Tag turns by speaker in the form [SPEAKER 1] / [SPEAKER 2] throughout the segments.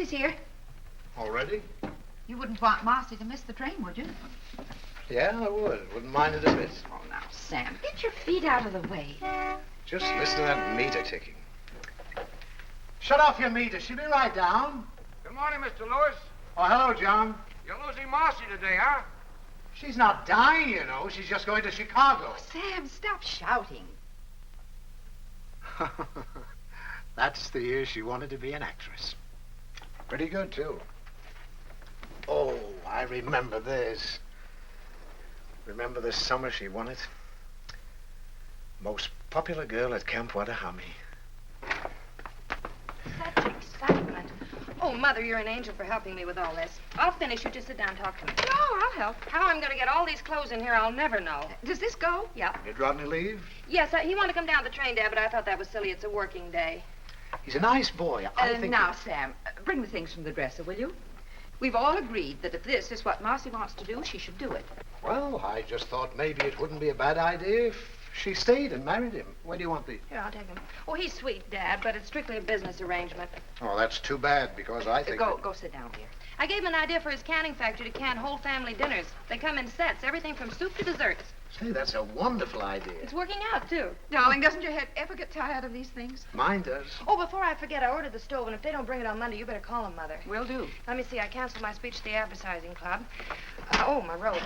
[SPEAKER 1] taxi's here.
[SPEAKER 2] Already?
[SPEAKER 1] You wouldn't want Marcy to miss the train, would you?
[SPEAKER 2] Yeah, I would. Wouldn't mind it a bit.
[SPEAKER 1] Oh, now, Sam, get your feet out of the way.
[SPEAKER 2] Just listen to that meter ticking.
[SPEAKER 3] Shut off your meter. She'll be right down.
[SPEAKER 4] Good morning, Mr. Lewis.
[SPEAKER 3] Oh, hello, John.
[SPEAKER 4] You're losing Marcy today, huh?
[SPEAKER 3] She's not dying, you know. She's just going to Chicago.
[SPEAKER 1] Sam, stop shouting.
[SPEAKER 3] That's the year she wanted to be an actress.
[SPEAKER 2] Pretty good, too.
[SPEAKER 3] Oh, I remember this.
[SPEAKER 2] Remember this summer she won it? Most popular girl at Camp Wattahami.
[SPEAKER 5] Such excitement. Oh, Mother, you're an angel for helping me with all this. I'll finish. You just sit down and talk to me.
[SPEAKER 1] No, I'll help.
[SPEAKER 5] How I'm going to get all these clothes in here, I'll never know.
[SPEAKER 1] Does this go?
[SPEAKER 5] Yeah.
[SPEAKER 2] Did Rodney leave?
[SPEAKER 5] Yes, he wanted to come down the train, Dad, but I thought that was silly. It's a working day.
[SPEAKER 3] He's a nice boy. I think...
[SPEAKER 1] Now, Sam, bring the things from the dresser, will you? We've all agreed that if this is what Marcy wants to do, she should do it.
[SPEAKER 3] Well, I just thought maybe it wouldn't be a bad idea if she stayed and married him. Where do you want these?
[SPEAKER 5] Here, I'll take him. Oh, he's sweet, Dad, but it's strictly a business arrangement.
[SPEAKER 2] Oh, that's too bad, because I think...
[SPEAKER 1] Go sit down, dear.
[SPEAKER 5] I gave him an idea for his canning factory to can whole family dinners. They come in sets, everything from soup to desserts.
[SPEAKER 3] Say, that's a wonderful idea.
[SPEAKER 5] It's working out, too.
[SPEAKER 1] Darling, doesn't your head ever get tired of these things?
[SPEAKER 3] Mine does.
[SPEAKER 5] Oh, before I forget, I ordered the stove, and if they don't bring it on Monday, you better call them, Mother.
[SPEAKER 1] Will do.
[SPEAKER 5] Let me see. I canceled my speech to the advertising club. Oh, my robe.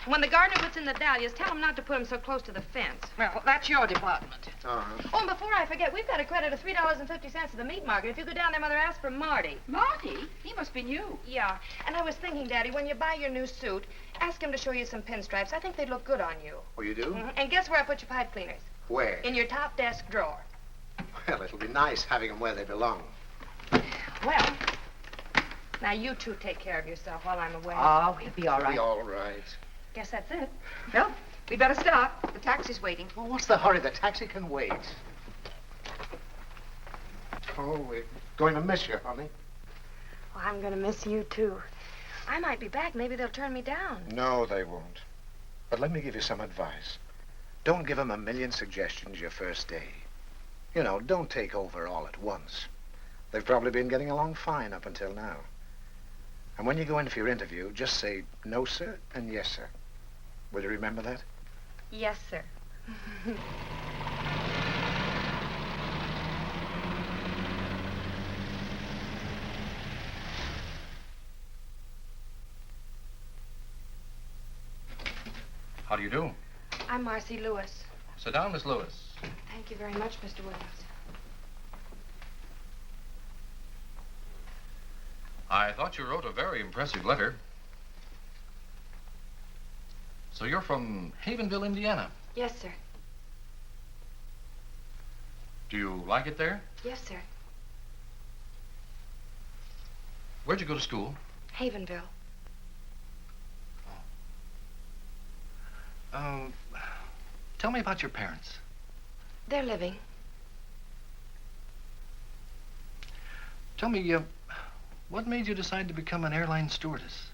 [SPEAKER 5] When the gardener puts in the dahlias, tell him not to put them so close to the fence.
[SPEAKER 1] Well, that's your department.
[SPEAKER 3] Uh-huh.
[SPEAKER 5] Oh, and before I forget, we've got a credit of $3.50 at the meat market. If you go down there, Mother, ask for Marty.
[SPEAKER 1] Marty? He must be new.
[SPEAKER 5] Yeah. And I was thinking, Daddy, when you buy your new suit, ask him to show you some pinstripes. I think they'd look good on you.
[SPEAKER 2] Oh, you do?
[SPEAKER 5] Mhm. And guess where I put your pipe cleaners?
[SPEAKER 2] Where?
[SPEAKER 5] In your top desk drawer.
[SPEAKER 2] Well, it'll be nice having them where they belong.
[SPEAKER 5] Well, now you two take care of yourself while I'm away.
[SPEAKER 1] Oh, we'll be all
[SPEAKER 2] It'll
[SPEAKER 1] right.
[SPEAKER 2] be all right.
[SPEAKER 5] Guess that's it.
[SPEAKER 1] Well, we'd better start. The taxi's waiting.
[SPEAKER 3] Well, what's the hurry? The taxi can wait. Oh, we're going to miss you, honey.
[SPEAKER 5] Well, I'm going to miss you, too. I might be back. Maybe they'll turn me down.
[SPEAKER 2] No, they won't. But let me give you some advice. Don't give them a million suggestions your first day. You know, don't take over all at once. They've probably been getting along fine up until now. And when you go in for your interview, just say no, sir, and yes, sir. Will you remember that?
[SPEAKER 5] Yes, sir.
[SPEAKER 6] How do you do?
[SPEAKER 5] I'm Marcy Lewis.
[SPEAKER 6] Sit down, Miss Lewis.
[SPEAKER 5] Thank you very much, Mr. Williams.
[SPEAKER 6] I thought you wrote a very impressive letter. So you're from Havenville, Indiana.
[SPEAKER 5] Yes, sir.
[SPEAKER 6] Do you like it there?
[SPEAKER 5] Yes, sir.
[SPEAKER 6] Where'd you go to school?
[SPEAKER 5] Havenville.
[SPEAKER 6] Tell me about your parents.
[SPEAKER 5] They're living.
[SPEAKER 6] Tell me, what made you decide to become an airline stewardess?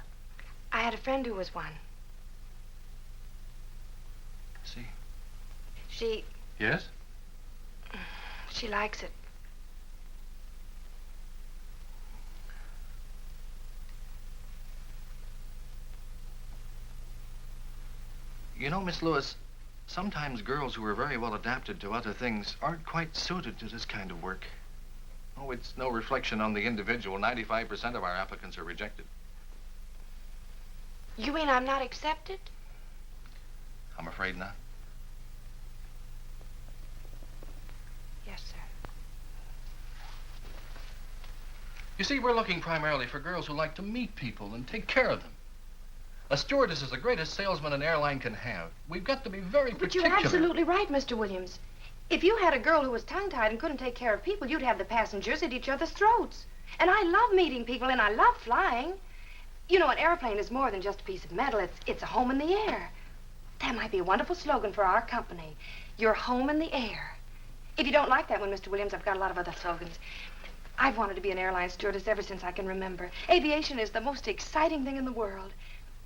[SPEAKER 5] I had a friend who was one.
[SPEAKER 6] See.
[SPEAKER 5] She
[SPEAKER 6] Yes?
[SPEAKER 5] likes it.
[SPEAKER 6] You know, Miss Lewis, sometimes girls who are very well adapted to other things aren't quite suited to this kind of work. Oh, it's no reflection on the individual. 95% of our applicants are rejected.
[SPEAKER 5] You mean I'm not accepted?
[SPEAKER 6] I'm afraid not.
[SPEAKER 5] Yes, sir.
[SPEAKER 6] You see, we're looking primarily for girls who like to meet people and take care of them. A stewardess is the greatest salesman an airline can have. We've got to be very
[SPEAKER 5] But
[SPEAKER 6] particular.
[SPEAKER 5] you're absolutely right, Mr. Williams. If you had a girl who was tongue-tied and couldn't take care of people, you'd have the passengers at each other's throats. And I love meeting people, and I love flying. You know, an airplane is more than just a piece of metal. It's a home in the air. That might be a wonderful slogan for our company. Your home in the air. If you don't like that one, Mr. Williams, I've got a lot of other slogans. I've wanted to be an airline stewardess ever since I can remember. Aviation is the most exciting thing in the world.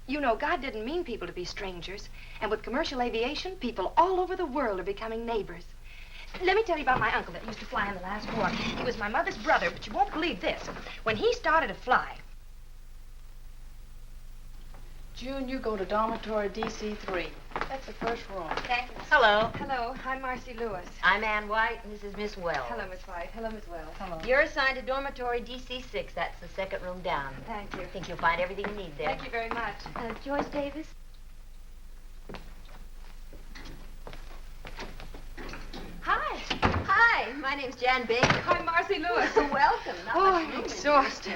[SPEAKER 5] You know, God didn't mean people to be strangers. And with commercial aviation, people all over the world are becoming neighbors. Let me tell you about my uncle that used to fly in the last war. He was my mother's brother, but you won't believe this. When he started to fly...
[SPEAKER 7] June, you go to dormitory DC3. That's the first room.
[SPEAKER 5] Thanks.
[SPEAKER 8] Hello.
[SPEAKER 5] Hello, I'm Marcy Lewis.
[SPEAKER 8] I'm Ann White, and this is Miss Wells.
[SPEAKER 5] Hello, Miss White. Hello, Miss Wells.
[SPEAKER 7] Hello.
[SPEAKER 8] You're assigned to dormitory DC6. That's the second room down.
[SPEAKER 5] Thank you.
[SPEAKER 8] I think you'll find everything you need there.
[SPEAKER 5] Thank you very much.
[SPEAKER 8] Joyce Davis?
[SPEAKER 5] Hi.
[SPEAKER 8] Hi, my name's Jan Baker.
[SPEAKER 5] I'm Marcy Lewis.
[SPEAKER 8] Welcome. Not
[SPEAKER 5] Oh,
[SPEAKER 8] much
[SPEAKER 5] I'm
[SPEAKER 8] room in
[SPEAKER 5] exhausted.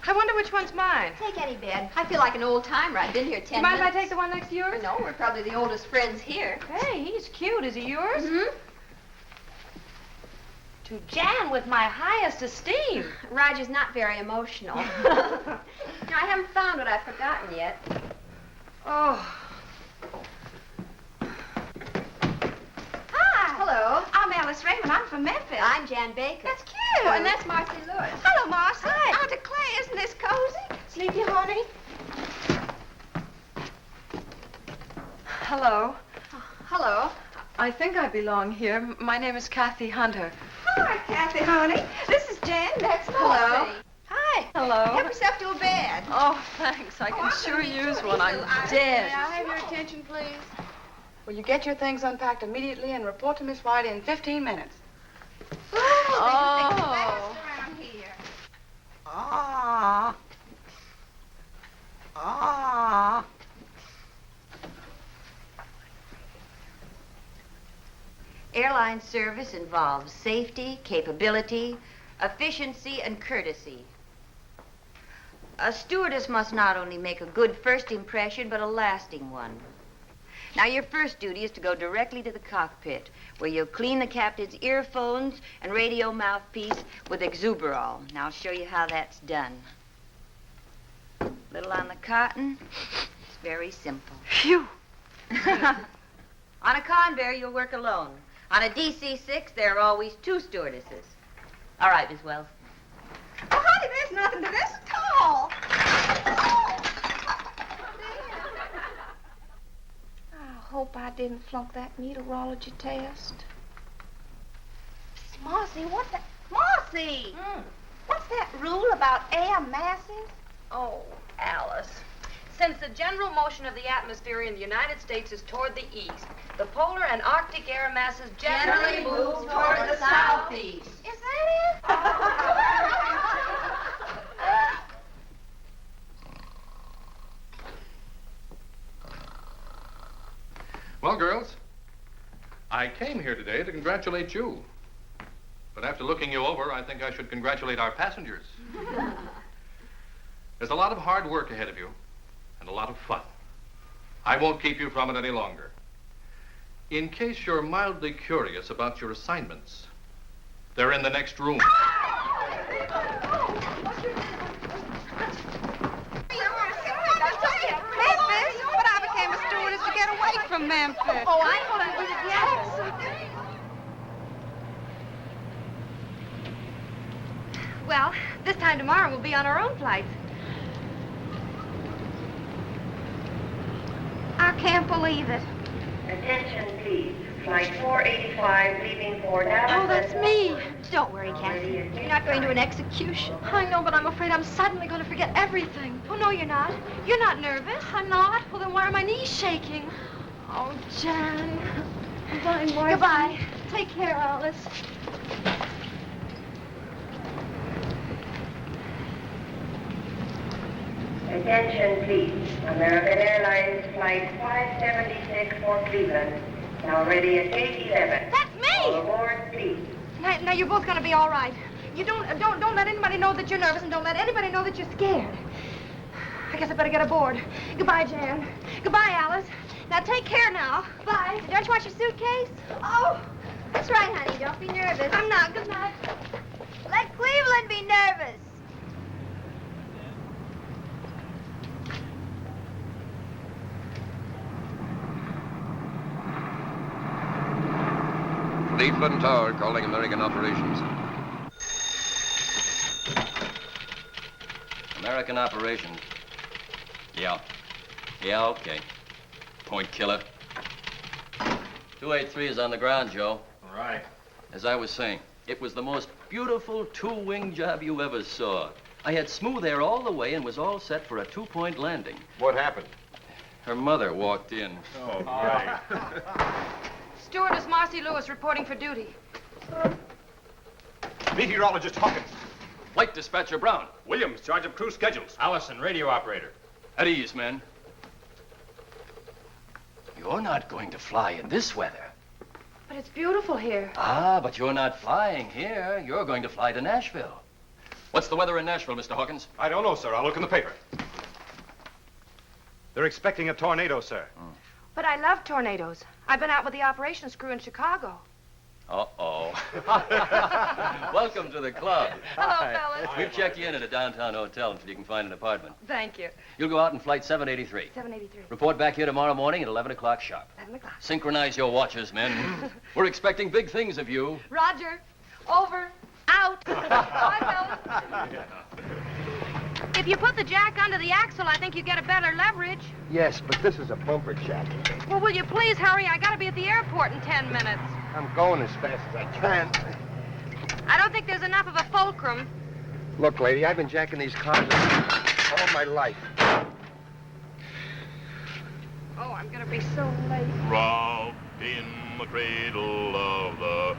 [SPEAKER 5] I wonder which one's mine.
[SPEAKER 8] here. Take any bed. I feel like an old timer. I've been here 10
[SPEAKER 5] Do you mind if I
[SPEAKER 8] minutes.
[SPEAKER 5] take the one next to yours?
[SPEAKER 8] No, we're probably the oldest friends here.
[SPEAKER 5] Hey, he's cute. Is he yours?
[SPEAKER 8] Mm-hmm.
[SPEAKER 5] To Jan with my highest esteem.
[SPEAKER 8] Roger's not very emotional. Now, I haven't found what I've forgotten yet.
[SPEAKER 5] Oh.
[SPEAKER 8] Hi. Hello.
[SPEAKER 5] I'm Alice Raymond. I'm from Memphis.
[SPEAKER 8] I'm Jan Baker.
[SPEAKER 5] That's cute.
[SPEAKER 8] Oh, and that's Marcy Lewis.
[SPEAKER 5] Hello, Marcy.
[SPEAKER 8] Hi.
[SPEAKER 5] Aunt Clay, isn't this cozy? Sleepy, honey?
[SPEAKER 7] Hello.
[SPEAKER 8] Hello.
[SPEAKER 7] I think I belong here. My name is Kathy Hunter.
[SPEAKER 5] Hi, Kathy, honey. This is Jan. That's
[SPEAKER 8] Hello.
[SPEAKER 5] Marcy. Hi.
[SPEAKER 7] Hello.
[SPEAKER 8] Help yourself to a bed.
[SPEAKER 7] Oh, thanks. I can sure use one. I'm dead.
[SPEAKER 5] May I have your attention, please?
[SPEAKER 7] Will you get your things unpacked immediately and report to Miss White in 15 minutes?
[SPEAKER 5] Oh. Around here.
[SPEAKER 7] Ah. Ah.
[SPEAKER 8] Airline service involves safety, capability, efficiency, and courtesy. A stewardess must not only make a good first impression, but a lasting one. Now, your first duty is to go directly to the cockpit, where you'll clean the captain's earphones and radio mouthpiece with exuberol. Now, I'll show you how that's done. Little on the cotton. It's very simple.
[SPEAKER 7] Phew.
[SPEAKER 8] On a Convair, you'll work alone. On a DC-6, there are always two stewardesses. All right, Miss Wells.
[SPEAKER 5] Oh, honey, there's nothing to this at all. I hope I didn't flunk that meteorology test. Marcy, what's that? Marcy! What's that rule about air masses?
[SPEAKER 7] Oh, Alice. Since the general motion of the atmosphere in the United States is toward the east, the polar and Arctic air masses generally move toward the southeast.
[SPEAKER 5] Is that it?
[SPEAKER 6] Well, girls, I came here today to congratulate you. But after looking you over, I think I should congratulate our passengers. There's a lot of hard work ahead of you and a lot of fun. I won't keep you from it any longer. In case you're mildly curious about your assignments, they're in the next room.
[SPEAKER 5] Memphis? But I became a stewardess to get away from Memphis.
[SPEAKER 8] Oh, I thought I was at the
[SPEAKER 5] Well, this time tomorrow we'll be on our own flights. I can't believe it.
[SPEAKER 9] Attention, please. Flight 485 leaving for Dallas.
[SPEAKER 5] Oh, that's me.
[SPEAKER 8] Don't worry, Kathy. You're not going to an execution.
[SPEAKER 5] I know, but I'm afraid I'm suddenly going to forget everything. Oh, no, you're not. You're not nervous. I'm not. Well, then why are my knees shaking? Oh, Jan. Goodbye, Marcy. Goodbye. Take care, Alice.
[SPEAKER 9] Attention, please. American Airlines Flight 576 for Cleveland. Now ready at gate 11.
[SPEAKER 5] That's
[SPEAKER 9] All
[SPEAKER 5] me.
[SPEAKER 9] aboard, please.
[SPEAKER 5] Now, you're both going to be all right. You don't let anybody know that you're nervous, and don't let anybody know that you're scared. I guess I better get aboard. Goodbye, Jan. Goodbye, Alice. Now, take care now. Bye.
[SPEAKER 8] Don't you want your suitcase?
[SPEAKER 5] Oh,
[SPEAKER 8] That's right, honey. Don't be nervous.
[SPEAKER 5] I'm not. Good night.
[SPEAKER 8] Let Cleveland be nervous.
[SPEAKER 10] Cleveland Tower calling American operations. American operations. Yeah. Yeah, okay. Point killer. 283 is on the ground, Joe.
[SPEAKER 6] All right.
[SPEAKER 10] As I was saying, it was the most beautiful two-wing job you ever saw. I had smooth air all the way and was all set for a two-point landing.
[SPEAKER 6] What happened?
[SPEAKER 10] Her mother walked in.
[SPEAKER 6] Oh, right.
[SPEAKER 5] Stewardess Marcy Lewis reporting for duty.
[SPEAKER 11] Meteorologist Hawkins.
[SPEAKER 10] Flight dispatcher Brown.
[SPEAKER 11] Williams, charge of crew schedules.
[SPEAKER 6] Allison, radio operator.
[SPEAKER 10] At ease, men. You're not going to fly in this weather.
[SPEAKER 5] But it's beautiful here.
[SPEAKER 10] Ah, but you're not flying here. You're going to fly to Nashville. What's the weather in Nashville, Mr. Hawkins?
[SPEAKER 11] I don't know, sir. I'll look in the paper. They're expecting a tornado, sir.
[SPEAKER 5] But I love tornadoes. I've been out with the operations crew in Chicago.
[SPEAKER 10] Uh-oh. Welcome to the club.
[SPEAKER 5] Hello, fellas.
[SPEAKER 10] We've checked you in at a downtown hotel until you can find an apartment.
[SPEAKER 5] Thank you.
[SPEAKER 10] You'll go out in flight 783.
[SPEAKER 5] 783.
[SPEAKER 10] Report back here tomorrow morning at 11 o'clock sharp.
[SPEAKER 5] 11 o'clock.
[SPEAKER 10] Synchronize your watches, men. We're expecting big things of you.
[SPEAKER 5] Roger. Over. Out. Bye, fellas. If you put the jack under the axle, I think you get a better leverage.
[SPEAKER 3] Yes, but this is a bumper jack.
[SPEAKER 5] Well, will you please hurry? I gotta be at the airport in 10 minutes.
[SPEAKER 3] I'm going as fast as I can.
[SPEAKER 5] I don't think there's enough of a fulcrum.
[SPEAKER 3] Look, lady, I've been jacking these cars all my life.
[SPEAKER 5] Oh, I'm gonna be so late.
[SPEAKER 12] Robbed in the cradle of the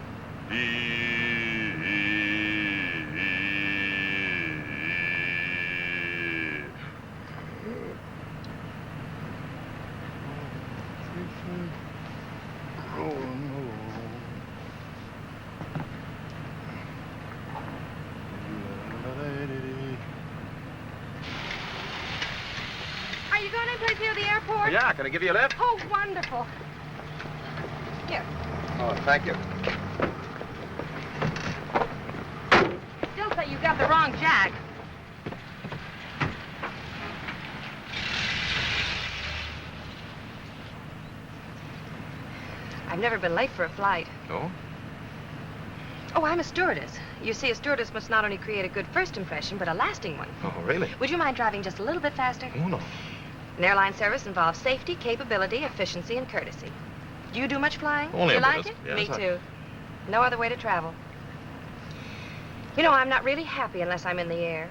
[SPEAKER 5] Are you going anyplace near the airport?
[SPEAKER 11] Yeah, can I give you a lift?
[SPEAKER 5] Oh, wonderful. Here.
[SPEAKER 3] Oh, thank you.
[SPEAKER 5] Still say you got the wrong jack. I've never been late for a flight.
[SPEAKER 6] No?
[SPEAKER 5] Oh, I'm a stewardess. You see, a stewardess must not only create a good first impression, but a lasting one.
[SPEAKER 6] Oh, really?
[SPEAKER 5] Would you mind driving just a little bit faster?
[SPEAKER 6] Oh, no.
[SPEAKER 5] An airline service involves safety, capability, efficiency, and courtesy. Do you do much flying?
[SPEAKER 6] Only
[SPEAKER 5] you
[SPEAKER 6] a
[SPEAKER 5] like
[SPEAKER 6] bit.
[SPEAKER 5] it?
[SPEAKER 6] Yes,
[SPEAKER 5] Me too. No other way to travel. You know, I'm not really happy unless I'm in the air,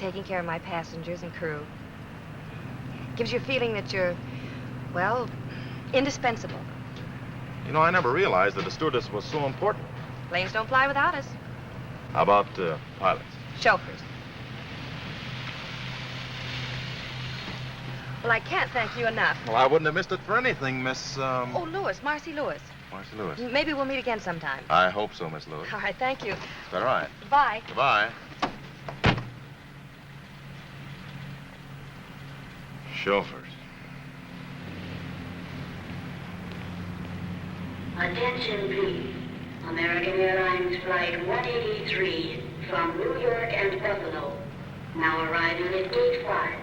[SPEAKER 5] taking care of my passengers and crew. Gives you a feeling that you're, well, indispensable.
[SPEAKER 12] You know, I never realized that a stewardess was so important.
[SPEAKER 5] Planes don't fly without us.
[SPEAKER 12] How about pilots?
[SPEAKER 5] Chauffeurs. Well, I can't thank you enough.
[SPEAKER 12] Well, I wouldn't have missed it for anything, Miss,
[SPEAKER 5] Oh, Lewis, Marcy Lewis.
[SPEAKER 12] Marcy Lewis.
[SPEAKER 5] Maybe we'll meet again sometime.
[SPEAKER 12] I hope so, Miss Lewis.
[SPEAKER 5] All right, thank you.
[SPEAKER 12] Is that all right?
[SPEAKER 5] Bye.
[SPEAKER 12] Goodbye. Chauffeurs.
[SPEAKER 9] Attention, please. American Airlines Flight 183 from New York and Buffalo. Now arriving at Gate 5.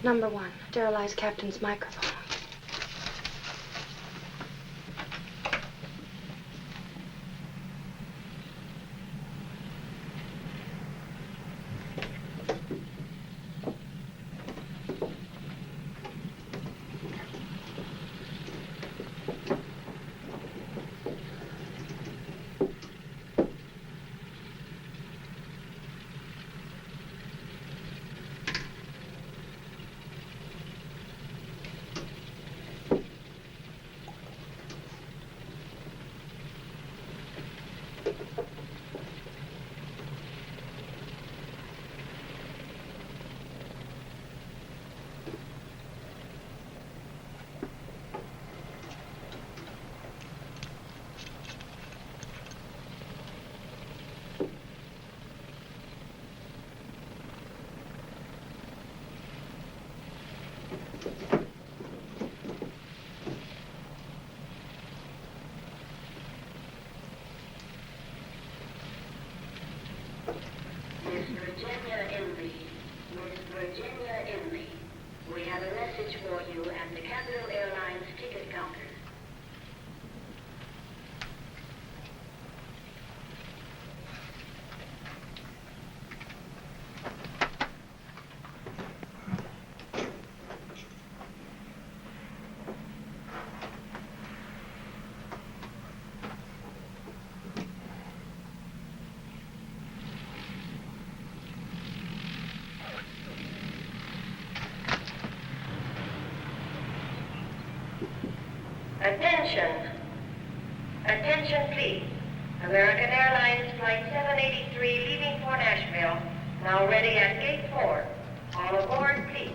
[SPEAKER 5] Number 1, sterilize captain's microphone.
[SPEAKER 9] We have a message for you at the Capital Airlines ticket counter. Attention. Attention, please. American Airlines Flight 783 leaving for Nashville. Now ready at Gate 4. All aboard, please.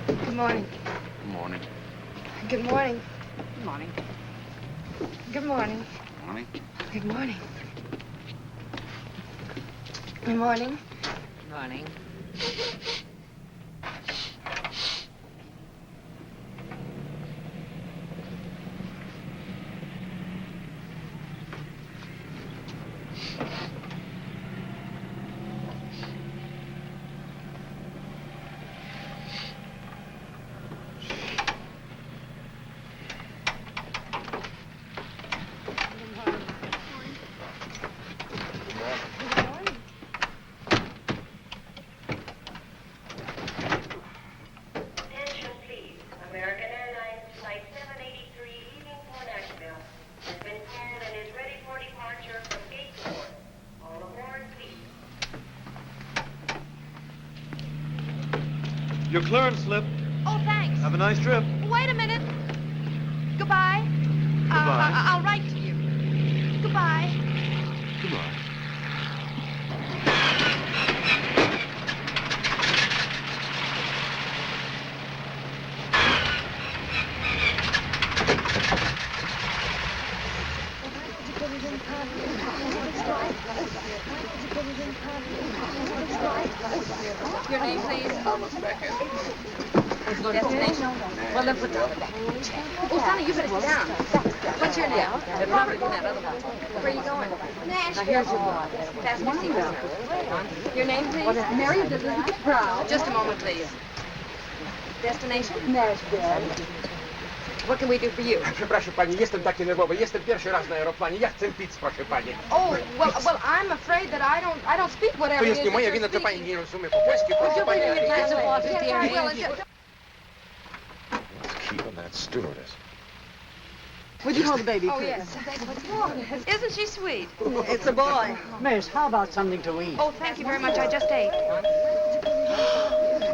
[SPEAKER 5] Good morning.
[SPEAKER 6] Good morning.
[SPEAKER 5] Good morning. Good morning. Good morning.
[SPEAKER 6] Morning.
[SPEAKER 5] Good morning. Good morning.
[SPEAKER 8] Morning.
[SPEAKER 9] Attention, please. American Airlines Flight 783 leaving for Nashville has been called and is ready for departure from Gate 4. All aboard, please.
[SPEAKER 11] Your clearance slip.
[SPEAKER 5] Oh, thanks.
[SPEAKER 11] Have a nice trip.
[SPEAKER 5] Wait a minute. Goodbye.
[SPEAKER 11] Goodbye.
[SPEAKER 5] I'll write to you. Goodbye.
[SPEAKER 11] Goodbye.
[SPEAKER 7] Your name, please? Destination? Well, then put down the back. Oh, Sonny, you better sit down. What's your name? They're probably in that other one. Where are you going? Nashville. Now, here's your book. Fasten your seatbelt. Your name, please? Mary Elizabeth Brown. Just a moment, please. Destination? Nashville. What can we do for you?
[SPEAKER 13] Przepraszam pani, jestem taki nerwowy. Jestem pierwszy raz na aeroplanie. Ja chcę pić, proszę pani.
[SPEAKER 5] Oh, well, I'm afraid that I don't speak whatever
[SPEAKER 13] To
[SPEAKER 5] it
[SPEAKER 13] jest
[SPEAKER 5] is
[SPEAKER 13] nie
[SPEAKER 5] that
[SPEAKER 13] moja
[SPEAKER 5] you're
[SPEAKER 13] wina, że pani
[SPEAKER 5] speaking.
[SPEAKER 13] nie rozumie po polsku,
[SPEAKER 5] Would
[SPEAKER 13] proszę
[SPEAKER 5] you
[SPEAKER 13] pani.
[SPEAKER 5] bring me a glass of water,
[SPEAKER 13] Yes,
[SPEAKER 5] dear?
[SPEAKER 13] I
[SPEAKER 5] Well,
[SPEAKER 13] will.
[SPEAKER 2] Let's keep on that stewardess.
[SPEAKER 14] Would you hold the baby,
[SPEAKER 5] Oh,
[SPEAKER 14] please?
[SPEAKER 5] yes. Isn't she sweet?
[SPEAKER 14] It's a boy. Miss, how about something to eat?
[SPEAKER 5] Oh, thank you very much. I just ate.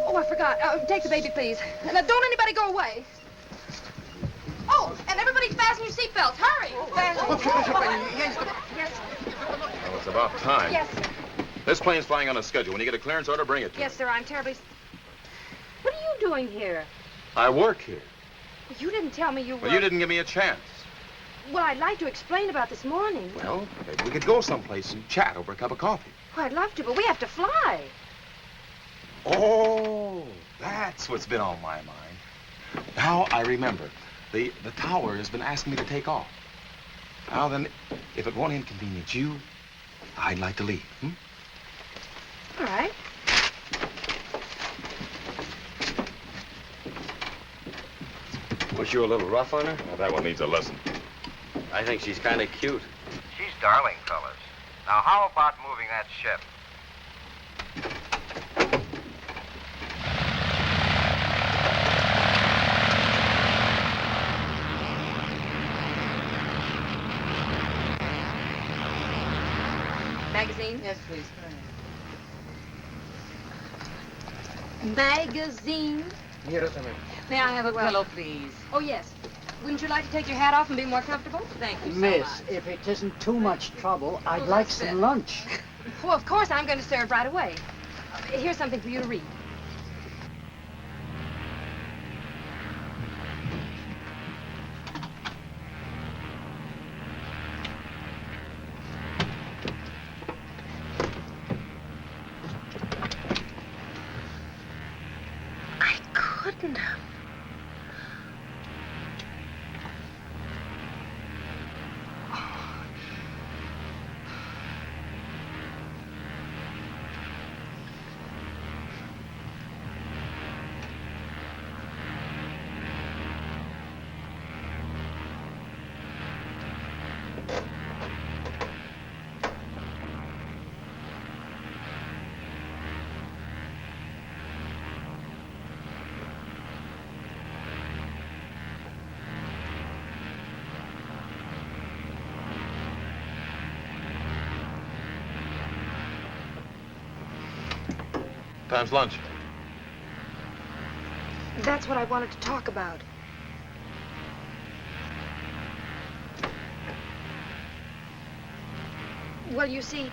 [SPEAKER 5] Oh, I forgot. Take the baby, please. Now, don't anybody go away. Oh, and everybody fasten your seatbelts. Hurry.
[SPEAKER 13] Proszę pani, ja jestem...
[SPEAKER 5] Yes.
[SPEAKER 12] Well, it's about time.
[SPEAKER 5] Yes.
[SPEAKER 12] This plane's flying on a schedule. When you get a clearance order, bring it to
[SPEAKER 5] Yes, sir. I'm terribly...
[SPEAKER 7] What are you doing here?
[SPEAKER 12] me. I work here.
[SPEAKER 5] You didn't tell me you were...
[SPEAKER 12] Well, you didn't give me a chance.
[SPEAKER 5] Well, I'd like to explain about this morning.
[SPEAKER 12] Well, maybe we could go someplace and chat over a cup of coffee.
[SPEAKER 5] Oh, I'd love to, but we have to fly.
[SPEAKER 12] Oh, that's what's been on my mind. Now I remember. The tower has been asking me to take off. Now then, if it won't inconvenience you, I'd like to leave.
[SPEAKER 5] All right.
[SPEAKER 11] Was you a little rough on her?
[SPEAKER 12] Well, that one needs a lesson.
[SPEAKER 11] I think she's kind of cute.
[SPEAKER 4] She's darling, fellas. Now, how about moving that ship?
[SPEAKER 7] Magazine?
[SPEAKER 14] Yes, please.
[SPEAKER 7] Magazine?
[SPEAKER 13] Nie rozumiem.
[SPEAKER 7] May I have a pillow, please?
[SPEAKER 5] Oh, yes. Wouldn't you like to take your hat off and be more comfortable?
[SPEAKER 7] Thank you so
[SPEAKER 14] Miss,
[SPEAKER 7] much.
[SPEAKER 14] if it isn't too much trouble, I'd
[SPEAKER 5] Well,
[SPEAKER 14] like
[SPEAKER 5] that's
[SPEAKER 14] some
[SPEAKER 5] it.
[SPEAKER 14] lunch.
[SPEAKER 5] Well, of course, I'm going to serve right away. Here's something for you to read.
[SPEAKER 7] frightened.
[SPEAKER 12] Time's lunch.
[SPEAKER 5] That's what I wanted to talk about. Well, you see,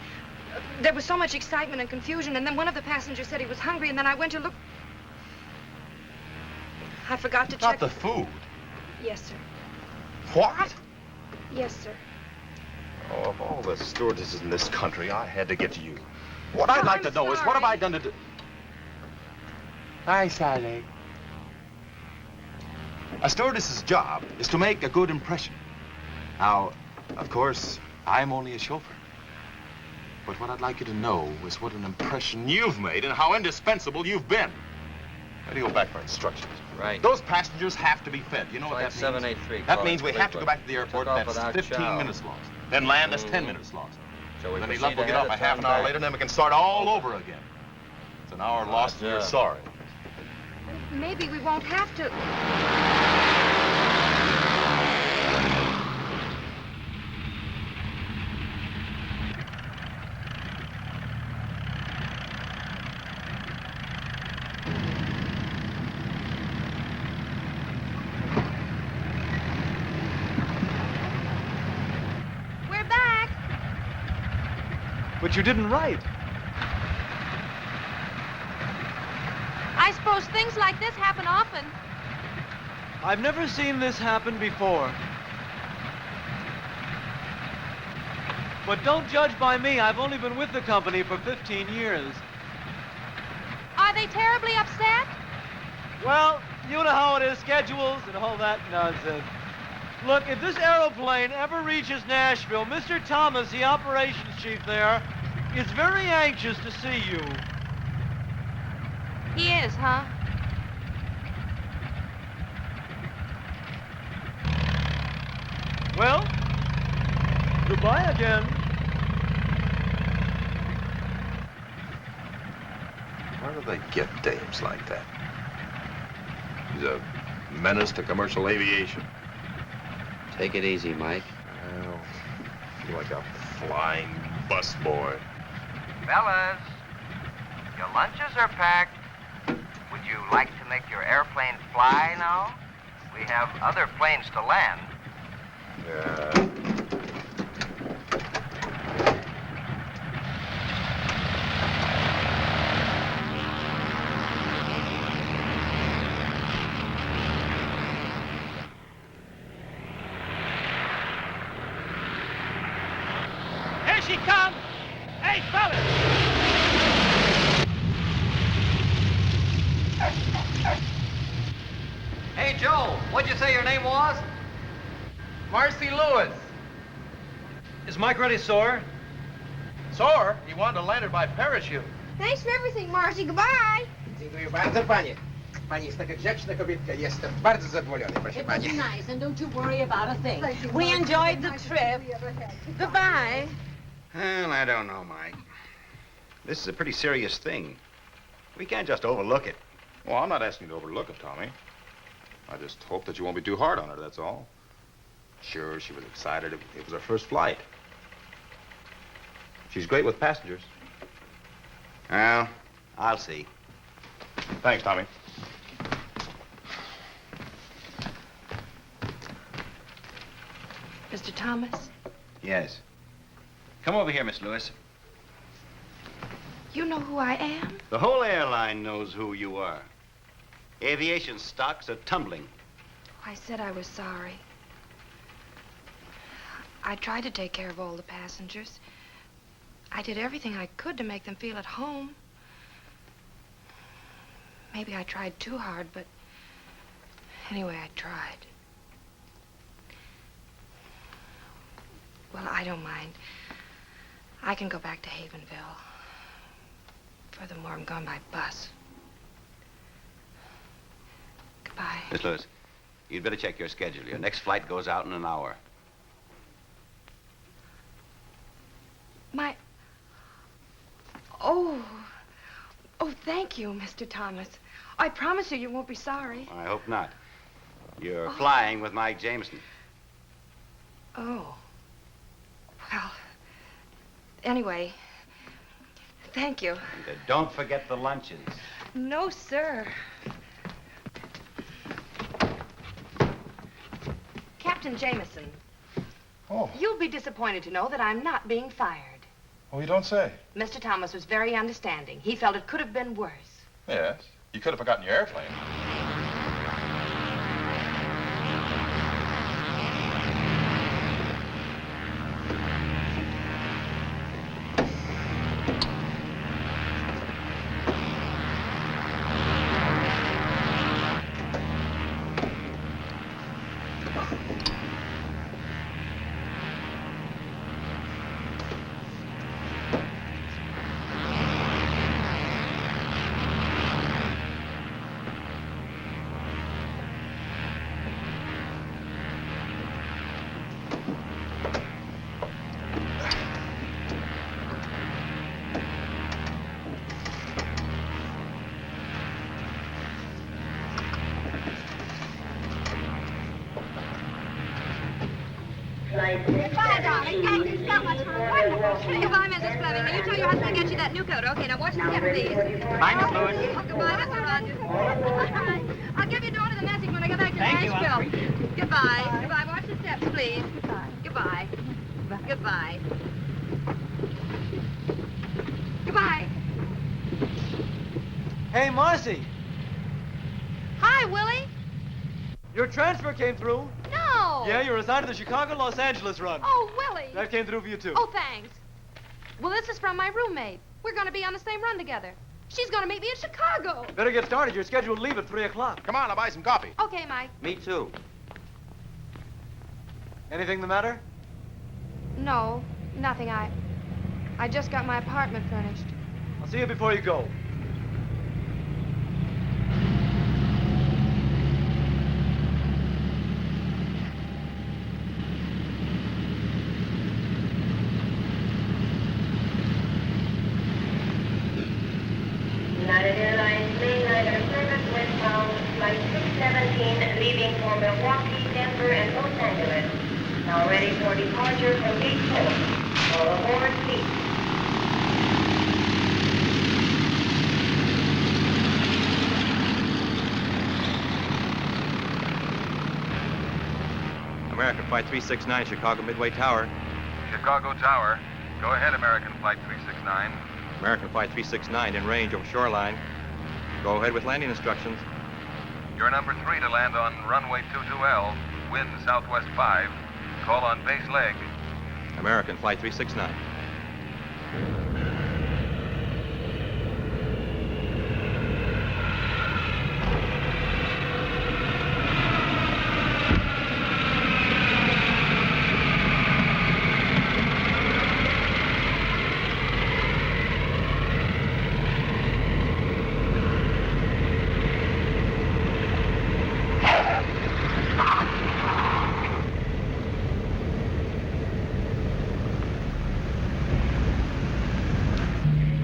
[SPEAKER 5] there was so much excitement and confusion, and then one of the passengers said he was hungry, and then I went to look. I forgot to check.
[SPEAKER 12] Not the food.
[SPEAKER 5] Yes, sir.
[SPEAKER 12] What?
[SPEAKER 5] Yes, sir.
[SPEAKER 12] Oh, of all the stewardesses in this country, I had to get to you. What I'd like to know is, what have I done to do? Hi, Sally. A stewardess's job is to make a good impression. Now, of course, I'm only a chauffeur. But what I'd like you to know is what an impression you've made and how indispensable you've been. Ready to go back for instructions.
[SPEAKER 10] Right.
[SPEAKER 12] Those passengers have to be fed. You know what that means?
[SPEAKER 10] 783.
[SPEAKER 12] That means we have to go back to the airport, and that's 15 minutes lost. Then land, that's 10 minutes lost.
[SPEAKER 10] So
[SPEAKER 12] Then we'll get off a half an hour later, and then we can start all over again. It's an hour lost, and you're sorry.
[SPEAKER 5] Maybe we won't have to. We're back.
[SPEAKER 15] But you didn't write.
[SPEAKER 7] I suppose things like this happen often.
[SPEAKER 15] I've never seen this happen before. But don't judge by me. I've only been with the company for 15 years.
[SPEAKER 7] Are they terribly upset?
[SPEAKER 15] Well, you know how it is, schedules and all that nonsense. Look, if this aeroplane ever reaches Nashville, Mr. Thomas, the operations chief there, is very anxious to see you.
[SPEAKER 7] He is, huh?
[SPEAKER 15] Well, goodbye again.
[SPEAKER 12] Where do they get dames like that? He's a menace to commercial aviation.
[SPEAKER 11] Take it easy, Mike.
[SPEAKER 12] Well, you're like a flying busboy.
[SPEAKER 4] Fellas, your lunches are packed. Would you like to make your airplane fly now? We have other planes to land.
[SPEAKER 12] Yeah.
[SPEAKER 15] Here she comes! Hey, fellas!
[SPEAKER 4] Hey, Joe, what'd you say your name was?
[SPEAKER 13] Marcy Lewis. Is Mike ready, sore?
[SPEAKER 4] Sore? He wanted to land her by parachute.
[SPEAKER 5] Thanks for everything, Marcy. Goodbye.
[SPEAKER 13] Dziękuję bardzo, panie. Pani jest taka grzeczna kobietka. Jestem bardzo zadowolony, proszę
[SPEAKER 16] It was
[SPEAKER 13] pani.
[SPEAKER 16] nice, and don't you worry about a thing. We enjoyed the trip. Goodbye.
[SPEAKER 17] Well, I don't know, Mike. This is a pretty serious thing. We can't just overlook it.
[SPEAKER 12] Well, I'm not asking you to overlook it, Tommy. I just hope that you won't be too hard on her, that's all. Sure, she was excited. It was her first flight. She's great with passengers.
[SPEAKER 17] Well, I'll see.
[SPEAKER 12] Thanks, Tommy.
[SPEAKER 5] Mr. Thomas,
[SPEAKER 17] Yes. Come over here, Miss Lewis.
[SPEAKER 5] you know who I am?
[SPEAKER 17] The whole airline knows who you are. Aviation stocks are tumbling.
[SPEAKER 5] I said I was sorry. I tried to take care of all the passengers. I did everything I could to make them feel at home. Maybe I tried too hard, but Anyway, I tried. Well, I don't mind. I can go back to Havenville. Furthermore, I'm going by bus. Goodbye.
[SPEAKER 17] Miss Lewis, you'd better check your schedule. Your next flight goes out in an hour.
[SPEAKER 5] Oh, thank you, Mr. Thomas. I promise you won't be sorry.
[SPEAKER 17] I hope not. You're flying with Mike Jamison.
[SPEAKER 5] Oh. Well, anyway, thank you.
[SPEAKER 17] And don't forget the lunches.
[SPEAKER 5] No, sir. Captain Jamison.
[SPEAKER 2] Oh.
[SPEAKER 5] You'll be disappointed to know that I'm not being fired.
[SPEAKER 18] Oh, you don't say.
[SPEAKER 5] Mr. Thomas was very understanding. He felt it could have been worse.
[SPEAKER 18] Yes. You could have forgotten your airplane.
[SPEAKER 7] Goodbye, darling. Thank you so much for a wonderful. Goodbye, Mrs. Fleming. Now, you tell your husband to get you that new coat. Okay, now watch the step, please.
[SPEAKER 17] Bye, Miss Lewis.
[SPEAKER 7] Oh, goodbye, Mr. Rogers. All right. I'll give your daughter the message when I get back to Nashville. Goodbye. Goodbye. Watch the steps, please. Goodbye. Goodbye. Goodbye.
[SPEAKER 15] Hey, Marcy.
[SPEAKER 7] Hi, Willie.
[SPEAKER 15] Your transfer came through.
[SPEAKER 7] No.
[SPEAKER 15] Yeah, you're assigned to the Chicago-Los Angeles run.
[SPEAKER 7] Oh, Willie.
[SPEAKER 15] That came through for you, too.
[SPEAKER 7] Oh, thanks. Well, this is from my roommate. We're going to be on the same run together. She's going to meet me in Chicago.
[SPEAKER 15] Better get started. You're scheduled to leave at 3 o'clock.
[SPEAKER 18] Come on, I'll buy some coffee.
[SPEAKER 7] Okay, Mike.
[SPEAKER 17] Me too.
[SPEAKER 15] Anything the matter?
[SPEAKER 5] No, nothing. I just got my apartment furnished.
[SPEAKER 15] I'll see you before you go.
[SPEAKER 9] United Airlines mainliner service westbound, flight 617, leaving for Milwaukee, Denver, and Los Angeles. Now ready for departure from gate 4. All aboard, please.
[SPEAKER 19] American Flight 369, Chicago Midway Tower.
[SPEAKER 18] Chicago Tower. Go ahead, American Flight 369.
[SPEAKER 19] American Flight 369 in range over shoreline. Go ahead with landing instructions.
[SPEAKER 18] You're number 3 to land on runway 22L, wind southwest 5. Call on base leg.
[SPEAKER 19] American Flight 369.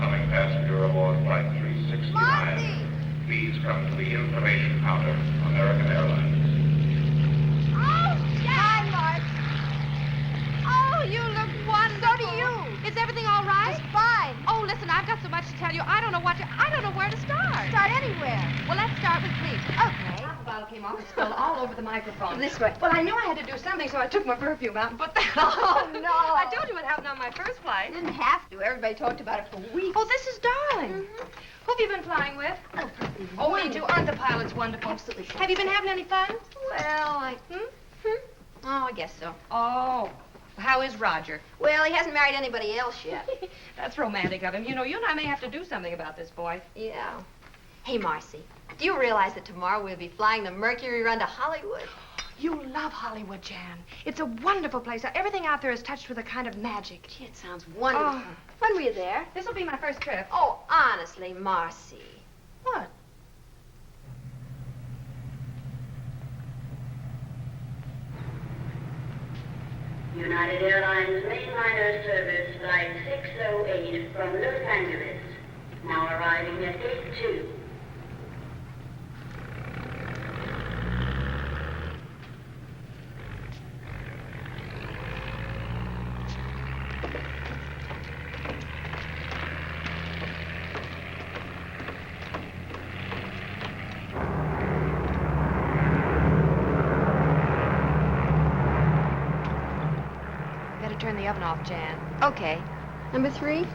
[SPEAKER 18] Incoming passenger aboard Flight 369.
[SPEAKER 7] Marcy!
[SPEAKER 18] Please come to the information counter, American Airlines.
[SPEAKER 7] Oh, hi, Mark. Oh, you look wonderful. So do you. Is everything all right? Just fine. Oh, listen, I've got so much to tell you. I don't know where to start. Start anywhere. Well, let's start with sleep. Okay.
[SPEAKER 1] Half a bottle came off and spilled all over the microphone.
[SPEAKER 7] This way.
[SPEAKER 1] Well, I knew I had to do something, so I took my perfume out and put that on.
[SPEAKER 7] Oh, no.
[SPEAKER 1] I told you what happened on my first flight.
[SPEAKER 7] Didn't have to. Everybody talked about it for weeks.
[SPEAKER 1] Oh, this is darling. Who have you been flying with? Oh, me too. Aren't the pilots wonderful?
[SPEAKER 7] Absolutely.
[SPEAKER 1] Have you been having any fun?
[SPEAKER 7] Well, Oh, I guess so.
[SPEAKER 1] Oh. How is Roger?
[SPEAKER 7] Well, he hasn't married anybody else yet.
[SPEAKER 1] That's romantic of him. You know, you and I may have to do something about this boy.
[SPEAKER 7] Yeah. Hey, Marcy, Do you realize that tomorrow we'll be flying the Mercury run to Hollywood?
[SPEAKER 5] You love Hollywood, Jan. It's a wonderful place. Everything out there is touched with a kind of magic.
[SPEAKER 7] Gee, it sounds wonderful. When were you there?
[SPEAKER 5] This will be my first trip.
[SPEAKER 7] Oh, honestly, Marcy.
[SPEAKER 5] What?
[SPEAKER 9] United Airlines mainliner service flight 608 from Los Angeles, now arriving at gate 2.
[SPEAKER 5] Turn the oven off, Jan.
[SPEAKER 7] Okay. Number 3?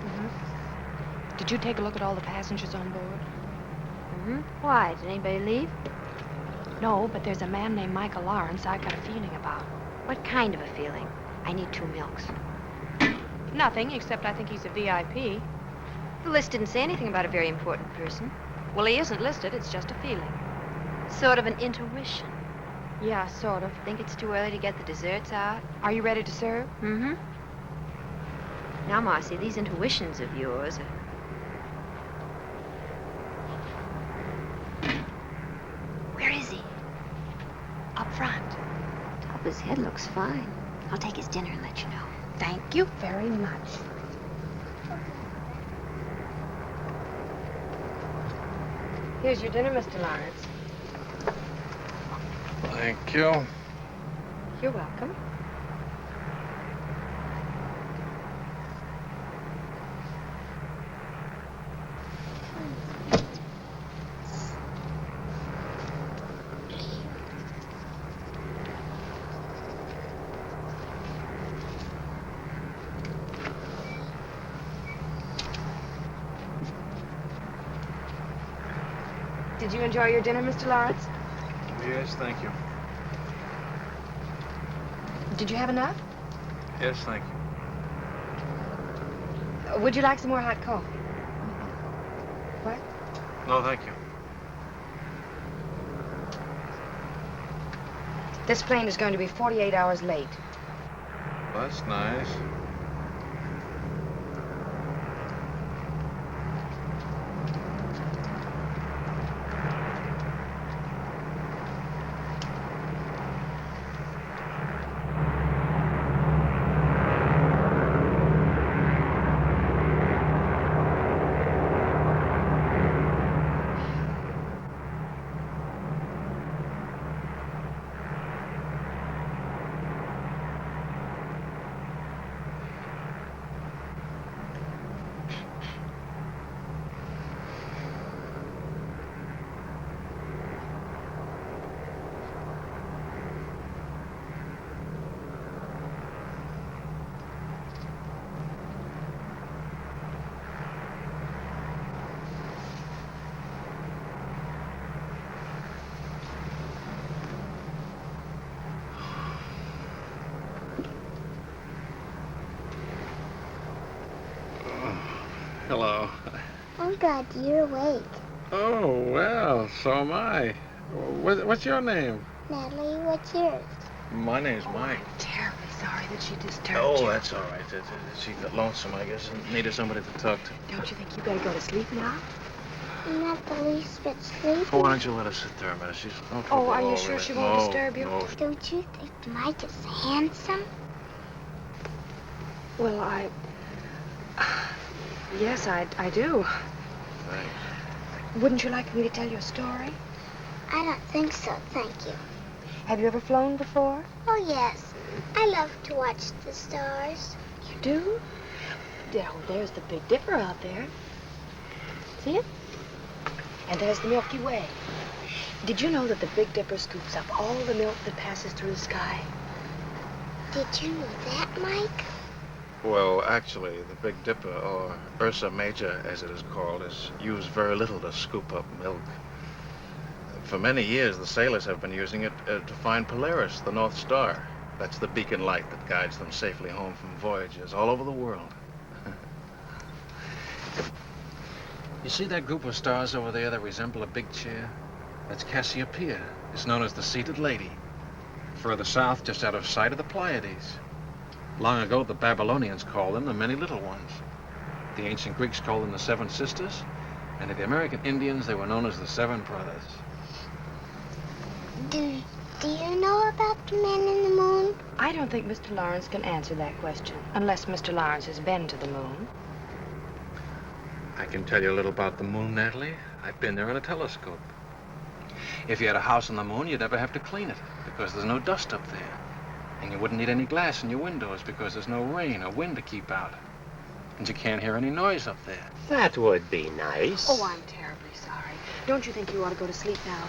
[SPEAKER 5] Did you take a look at all the passengers on board?
[SPEAKER 7] Why? Did anybody leave?
[SPEAKER 5] No, but there's a man named Michael Lawrence I've got a feeling about.
[SPEAKER 7] What kind of a feeling? I need 2 milks.
[SPEAKER 5] Nothing, except I think he's a VIP.
[SPEAKER 7] The list didn't say anything about a very important person.
[SPEAKER 5] Well, he isn't listed. It's just a feeling.
[SPEAKER 7] Sort of an intuition.
[SPEAKER 5] Yeah, sort of.
[SPEAKER 7] Think it's too early to get the desserts out?
[SPEAKER 5] Are you ready to serve?
[SPEAKER 7] Now, Marcy, these intuitions of yours are... Where is he?
[SPEAKER 5] Up front.
[SPEAKER 7] Top of his head looks fine. I'll take his dinner and let you know.
[SPEAKER 5] Thank you very much. Here's your dinner, Mr. Lawrence.
[SPEAKER 6] Thank you.
[SPEAKER 5] You're welcome. Did you enjoy your dinner, Mr. Lawrence?
[SPEAKER 6] Yes, thank you.
[SPEAKER 5] Did you have enough?
[SPEAKER 6] Yes, thank you.
[SPEAKER 5] Would you like some more hot coffee? What?
[SPEAKER 6] No, thank you.
[SPEAKER 5] This plane is going to be 48 hours late.
[SPEAKER 6] That's nice. Hello.
[SPEAKER 20] I'm glad you're awake.
[SPEAKER 6] Oh, well, so am I. What's your name?
[SPEAKER 20] Natalie, what's yours?
[SPEAKER 6] My name's Mike.
[SPEAKER 5] Terribly sorry that she disturbed you.
[SPEAKER 6] Oh, that's all right. She got lonesome, I guess, and needed somebody to talk to.
[SPEAKER 5] Don't you think you better go to sleep now?
[SPEAKER 20] I'm not the least bit sleepy.
[SPEAKER 6] Oh, why don't you let her sit there a minute? She's no trouble.
[SPEAKER 5] Oh, are you
[SPEAKER 6] at all,
[SPEAKER 5] sure
[SPEAKER 6] really.
[SPEAKER 5] she won't
[SPEAKER 6] No,
[SPEAKER 5] disturb you?
[SPEAKER 6] No.
[SPEAKER 20] Don't you think Mike is handsome?
[SPEAKER 5] Well, yes, I do.
[SPEAKER 6] Thanks.
[SPEAKER 5] Wouldn't you like me to tell you a story?
[SPEAKER 20] I don't think so, thank you.
[SPEAKER 5] Have you ever flown before?
[SPEAKER 20] Oh, yes. I love to watch the stars.
[SPEAKER 5] You do? Oh, there's the Big Dipper out there. See it? And there's the Milky Way. Did you know that the Big Dipper scoops up all the milk that passes through the sky?
[SPEAKER 20] Did you know that, Mike?
[SPEAKER 6] Well, actually, the Big Dipper, or Ursa Major, as it is called, is used very little to scoop up milk. For many years, the sailors have been using it to find Polaris, the North Star. That's the beacon light that guides them safely home from voyages all over the world. You see that group of stars over there that resemble a big chair? That's Cassiopeia. It's known as the Seated Lady. Further south, just out of sight, of the Pleiades. Long ago, the Babylonians called them the Many Little Ones. The ancient Greeks called them the Seven Sisters. And to the American Indians, they were known as the Seven Brothers.
[SPEAKER 20] Do you know about the man in the moon?
[SPEAKER 5] I don't think Mr. Lawrence can answer that question, unless Mr. Lawrence has been to the moon.
[SPEAKER 6] I can tell you a little about the moon, Natalie. I've been there in a telescope. If you had a house on the moon, you'd never have to clean it, because there's no dust up there. And you wouldn't need any glass in your windows, because there's no rain or wind to keep out. And you can't hear any noise up there.
[SPEAKER 21] That would be nice.
[SPEAKER 5] Oh, I'm terribly sorry. Don't you think you ought to go to sleep now?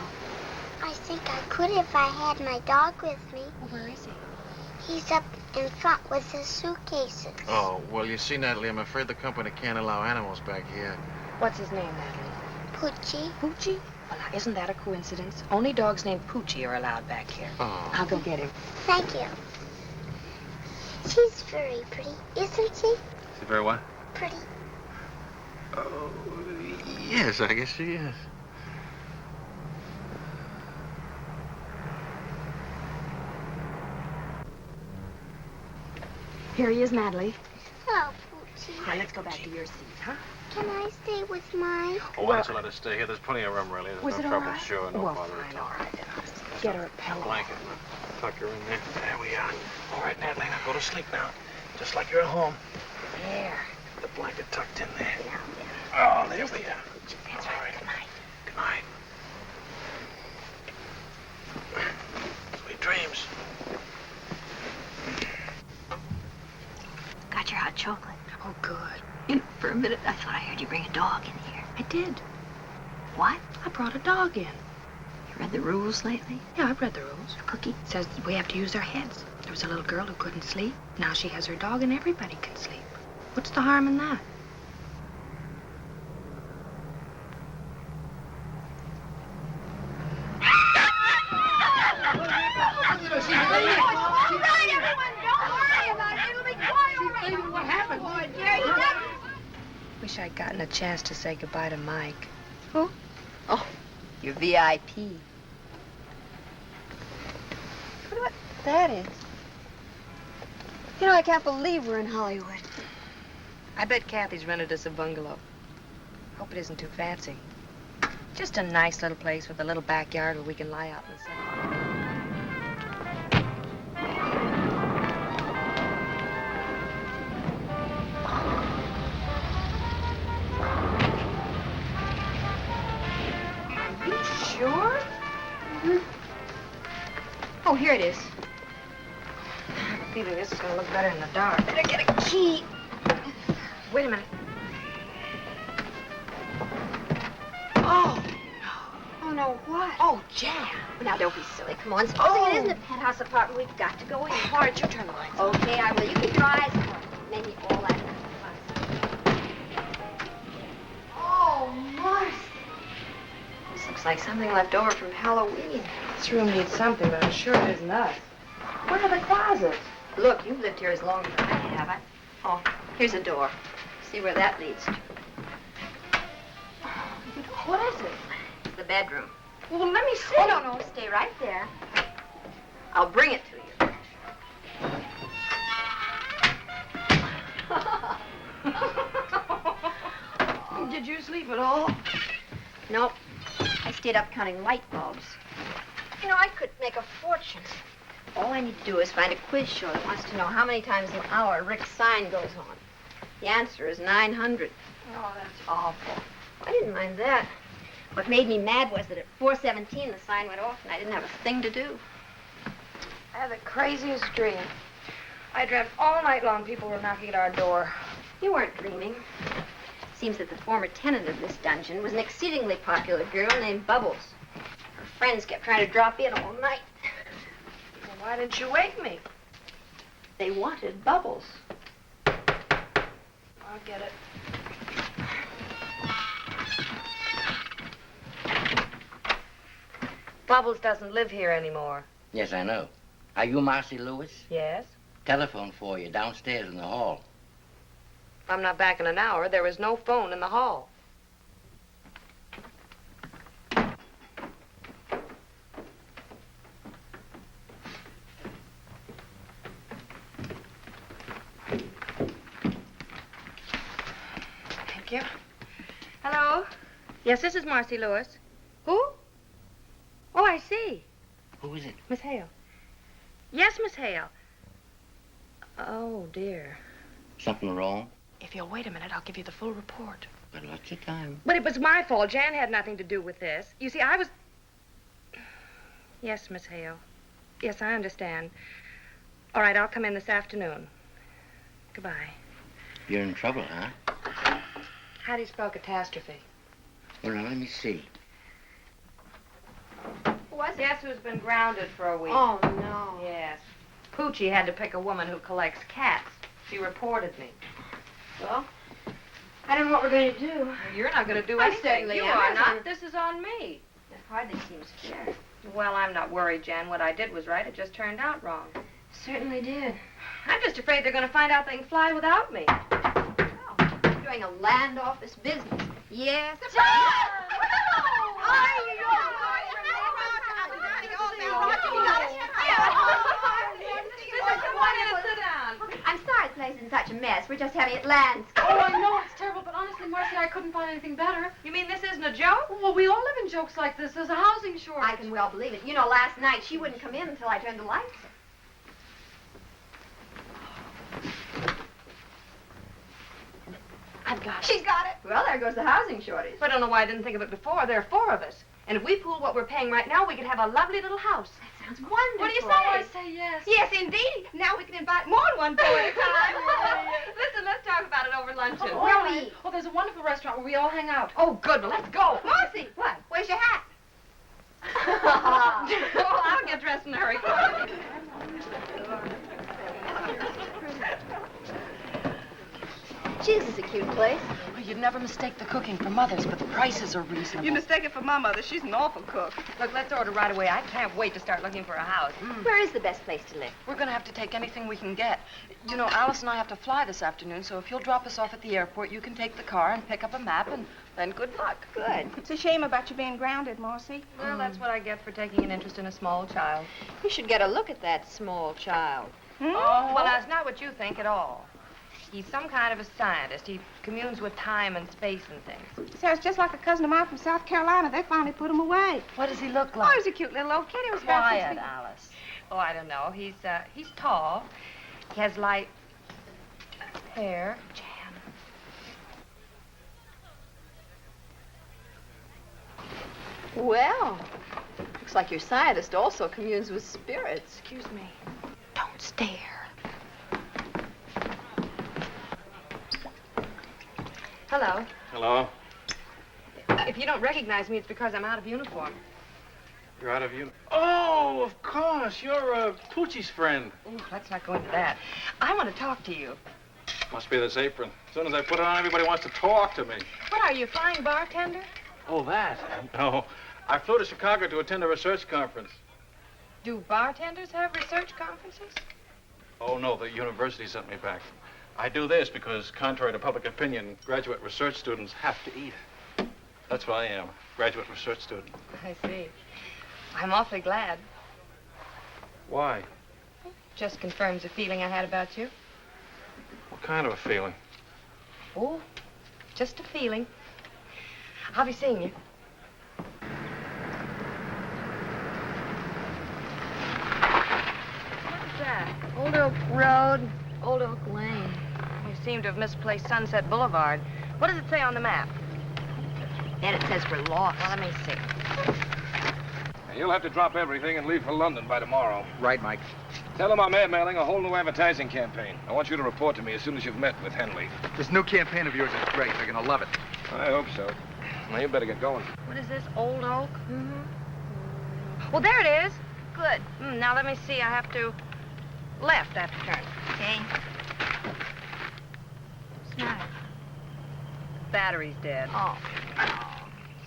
[SPEAKER 20] I think I could if I had my dog with me.
[SPEAKER 5] Well, where is he?
[SPEAKER 20] He's up in front with his suitcases.
[SPEAKER 6] Oh, well, you see, Natalie, I'm afraid the company can't allow animals back here.
[SPEAKER 5] What's his name, Natalie?
[SPEAKER 20] Poochie.
[SPEAKER 5] Poochie? Well, now, isn't that a coincidence? Only dogs named Poochie are allowed back here.
[SPEAKER 6] Oh.
[SPEAKER 5] I'll go get him.
[SPEAKER 20] Thank you. She's very pretty, isn't she?
[SPEAKER 6] Is he very what?
[SPEAKER 20] Pretty.
[SPEAKER 6] Oh, yes, I guess she is.
[SPEAKER 5] Here he is, Natalie.
[SPEAKER 20] Hello, Poochie.
[SPEAKER 5] Now, let's go back to your seat, huh?
[SPEAKER 20] Can I stay with mine?
[SPEAKER 6] Oh, why don't you let us stay here? There's plenty of room, really. There's
[SPEAKER 5] Was
[SPEAKER 6] no
[SPEAKER 5] it all
[SPEAKER 6] trouble,
[SPEAKER 5] right?
[SPEAKER 6] sure, no
[SPEAKER 5] Well,
[SPEAKER 6] bother
[SPEAKER 5] fine,
[SPEAKER 6] at all.
[SPEAKER 5] all right. Get her a pillow.
[SPEAKER 6] Blanket. Tuck her in there. There we are. All right, Natalie, now go to sleep now. Just like you're at home.
[SPEAKER 5] There.
[SPEAKER 6] The blanket tucked in there.
[SPEAKER 5] Yeah.
[SPEAKER 6] Oh, there we are.
[SPEAKER 5] That's right. Good night.
[SPEAKER 6] Good night. Sweet dreams.
[SPEAKER 8] Got your hot chocolate.
[SPEAKER 5] Oh, good.
[SPEAKER 8] You know, for a minute, I thought I heard you bring a dog in here.
[SPEAKER 5] I did.
[SPEAKER 8] What?
[SPEAKER 5] I brought a dog in.
[SPEAKER 8] You read the rules lately?
[SPEAKER 5] Yeah, I've read the rules.
[SPEAKER 8] Cookie?
[SPEAKER 5] It says we have to use our heads. There was a little girl who couldn't sleep. Now she has her dog and everybody can sleep. What's the harm in that? Wish I'd gotten a chance to say goodbye to Mike.
[SPEAKER 8] Who? Oh, your VIP.
[SPEAKER 5] Wonder what that is. You know, I can't believe we're in Hollywood. I bet Kathy's rented us a bungalow. Hope it isn't too fancy. Just a nice little place with a little backyard where we can lie out in the sun. Are you sure? Mm-hmm. Oh, here it is. I have a feeling this is going to look better in the dark. Better get a key. Wait a minute. Oh, no. Oh, no, what? Oh, jam.
[SPEAKER 8] Now, don't be silly. Come on. Supposing it isn't a penthouse apartment, we've got to go in.
[SPEAKER 5] Why don't you turn the lights on?
[SPEAKER 8] Okay, I will. You keep your eyes closed. Maybe all that.
[SPEAKER 5] Oh, Marcy. This looks like something left over from Halloween. This room needs something, but I'm sure it isn't us. Where are the closets?
[SPEAKER 8] Look, you've lived here as long as I have. Oh, here's a door. See where that leads to.
[SPEAKER 5] What is it?
[SPEAKER 8] The bedroom.
[SPEAKER 5] Well, let me see.
[SPEAKER 8] Oh, no, stay right there. I'll bring it to you.
[SPEAKER 5] Did you sleep at all?
[SPEAKER 8] Nope. I stayed up counting light bulbs. You know, I could make a fortune. All I need to do is find a quiz show that wants to know how many times an hour Rick's sign goes on. The answer is 900.
[SPEAKER 5] Oh, that's awful.
[SPEAKER 8] I didn't mind that. What made me mad was that at 4:17 the sign went off and I didn't have a thing to do.
[SPEAKER 5] I had the craziest dream. I dreamt all night long people were knocking at our door.
[SPEAKER 8] You weren't dreaming. Seems that the former tenant of this dungeon was an exceedingly popular girl named Bubbles. Her friends kept trying to drop in all night.
[SPEAKER 5] Well, why didn't you wake me?
[SPEAKER 8] They wanted Bubbles.
[SPEAKER 5] I'll get it. Bubbles doesn't live here anymore.
[SPEAKER 11] Yes, I know. Are you Marcy Lewis?
[SPEAKER 5] Yes?
[SPEAKER 11] Telephone for you downstairs in the hall.
[SPEAKER 5] If I'm not back in an hour, there is no phone in the hall. Yes, this is Marcy Lewis. Who? Oh, I see.
[SPEAKER 11] Who is it?
[SPEAKER 5] Miss Hale. Yes, Miss Hale. Oh, dear.
[SPEAKER 11] Something wrong?
[SPEAKER 5] If you'll wait a minute, I'll give you the full report.
[SPEAKER 11] Got lots of time.
[SPEAKER 5] But it was my fault. Jan had nothing to do with this. You see, I was... Yes, Miss Hale. Yes, I understand. All right, I'll come in this afternoon. Goodbye.
[SPEAKER 11] You're in trouble, huh?
[SPEAKER 5] How do you spell catastrophe?
[SPEAKER 11] Well, now, let me see.
[SPEAKER 5] Guess who's been grounded for a week?
[SPEAKER 7] Oh, no.
[SPEAKER 5] Yes. Poochie had to pick a woman who collects cats. She reported me.
[SPEAKER 7] Well, I don't know what we're going to do.
[SPEAKER 5] You're not going to do
[SPEAKER 7] I
[SPEAKER 5] anything.
[SPEAKER 7] certainly
[SPEAKER 5] You
[SPEAKER 7] am.
[SPEAKER 5] are not. This is on me.
[SPEAKER 7] That hardly seems fair.
[SPEAKER 5] Well, I'm not worried, Jan. What I did was right. It just turned out wrong.
[SPEAKER 7] Certainly did.
[SPEAKER 5] I'm just afraid they're going to find out they can fly without me.
[SPEAKER 7] We're doing a land office business. Yes.
[SPEAKER 3] I'm sorry the place is in such a mess. We're just having it landscaped.
[SPEAKER 7] Oh, I know it's terrible, but honestly, Marcy, I couldn't find anything better.
[SPEAKER 5] You mean this isn't a joke?
[SPEAKER 7] Well, we all live in jokes like this. There's a housing shortage.
[SPEAKER 3] I can well believe it. You know, last night she wouldn't come in until I turned the lights.
[SPEAKER 5] I've got it.
[SPEAKER 3] She's got it. Well, there goes the housing shortage.
[SPEAKER 5] I don't know why I didn't think of it before. There are 4 of us. And if we pool what we're paying right now, we could have a lovely little house.
[SPEAKER 3] That sounds wonderful.
[SPEAKER 5] What do you say?
[SPEAKER 7] I say yes.
[SPEAKER 3] Yes, indeed. Now we can invite more than one boy at a time.
[SPEAKER 5] Listen, let's talk about it over luncheon.
[SPEAKER 3] Oh, where we?
[SPEAKER 7] Oh, there's a wonderful restaurant where we all hang out.
[SPEAKER 5] Oh, good. Well, let's go.
[SPEAKER 3] Marcy, what? Where's your hat?
[SPEAKER 5] Well, I'll get dressed in a hurry.
[SPEAKER 3] Gee, this is a cute place.
[SPEAKER 7] Well, you'd never mistake the cooking for Mother's, but the prices are reasonable.
[SPEAKER 1] You mistake it for my mother. She's an awful cook.
[SPEAKER 5] Look, let's order right away. I can't wait to start looking for a house.
[SPEAKER 3] Where is the best place to live?
[SPEAKER 7] We're going to have to take anything we can get. You know, Alice and I have to fly this afternoon, so if you'll drop us off at the airport, you can take the car and pick up a map, and then good luck.
[SPEAKER 3] Good.
[SPEAKER 1] It's a shame about you being grounded, Marcy.
[SPEAKER 5] Well, that's what I get for taking an interest in a small child.
[SPEAKER 3] We should get a look at that small child.
[SPEAKER 5] Oh, well, that's not what you think at all. He's some kind of a scientist. He communes with time and space and things.
[SPEAKER 1] Sounds just like a cousin of mine from South Carolina. They finally put him away.
[SPEAKER 7] What does he look
[SPEAKER 1] Oh,
[SPEAKER 7] like?
[SPEAKER 1] he's a cute little old kid. He was
[SPEAKER 7] Quiet, Alice.
[SPEAKER 5] Oh, I don't know. He's tall. He has light hair.
[SPEAKER 3] Well, looks like your scientist also communes with spirits.
[SPEAKER 5] Excuse me.
[SPEAKER 3] Don't stare.
[SPEAKER 5] Hello.
[SPEAKER 6] Hello.
[SPEAKER 5] If you don't recognize me, it's because I'm out of uniform.
[SPEAKER 6] You're out of uniform. Oh, of course. You're Poochie's friend.
[SPEAKER 5] Ooh, let's not go into that. I want to talk to you.
[SPEAKER 6] Must be this apron. As soon as I put it on, everybody wants to talk to me.
[SPEAKER 5] What are you, a flying bartender?
[SPEAKER 6] Oh, that? No. I flew to Chicago to attend a research conference.
[SPEAKER 5] Do bartenders have research conferences?
[SPEAKER 6] Oh, no, the university sent me back. I do this because, contrary to public opinion, graduate research students have to eat. That's what I am, graduate research student.
[SPEAKER 5] I see. I'm awfully glad.
[SPEAKER 6] Why?
[SPEAKER 5] Just confirms a feeling I had about you.
[SPEAKER 6] What kind of a feeling?
[SPEAKER 5] Oh, just a feeling. I'll be seeing you. What's that?
[SPEAKER 3] Old Oak Road, Old Oak Lane.
[SPEAKER 5] You seem to have misplaced Sunset Boulevard. What does it say on the map?
[SPEAKER 3] And it says we're lost.
[SPEAKER 5] Well, let me see.
[SPEAKER 19] You'll have to drop everything and leave for London by tomorrow.
[SPEAKER 12] Right, Mike.
[SPEAKER 19] Tell them I'm airmailing a whole new advertising campaign. I want you to report to me as soon as you've met with Henley.
[SPEAKER 12] This new campaign of yours is great. They're going to love it.
[SPEAKER 19] I hope so. Now, you better get going.
[SPEAKER 5] What is this, Old Oak?
[SPEAKER 3] Mm-hmm.
[SPEAKER 5] Well, there it is. Good. Now, let me see. I have to... Left, I have to turn.
[SPEAKER 3] Okay. Smile.
[SPEAKER 5] Battery's dead.
[SPEAKER 3] Oh.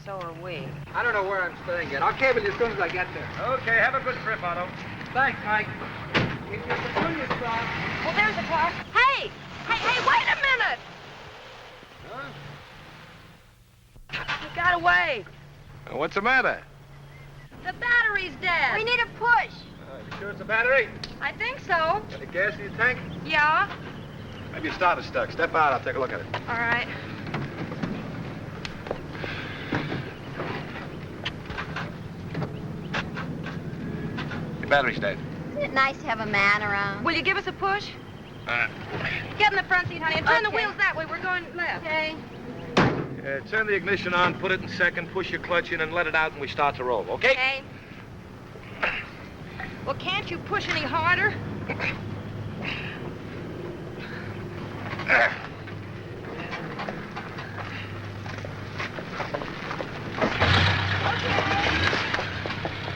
[SPEAKER 5] So are we.
[SPEAKER 13] I don't know where I'm staying yet. I'll cable you as soon as I get there.
[SPEAKER 19] Okay, have a good trip, Otto.
[SPEAKER 13] Thanks, Mike. Keep your petunias crossed.
[SPEAKER 5] Well, there's a car. Hey! Hey, wait a minute!
[SPEAKER 19] Huh?
[SPEAKER 5] He got away.
[SPEAKER 19] What's the matter?
[SPEAKER 5] The battery's dead.
[SPEAKER 3] We need a push.
[SPEAKER 19] You sure it's a battery?
[SPEAKER 5] I think so.
[SPEAKER 19] Any gas in your tank?
[SPEAKER 5] Yeah.
[SPEAKER 19] Maybe your starter's stuck. Step out, I'll take a look at it.
[SPEAKER 5] All right.
[SPEAKER 18] battery's dead.
[SPEAKER 3] Isn't it nice to have a man around?
[SPEAKER 5] Will you give us a push? Get in the front seat, honey, and turn the wheels that way. We're going left.
[SPEAKER 3] Okay.
[SPEAKER 18] Turn the ignition on, put it in second, push your clutch in, and let it out, and we start to roll, okay?
[SPEAKER 5] Okay. Well, can't you push any harder?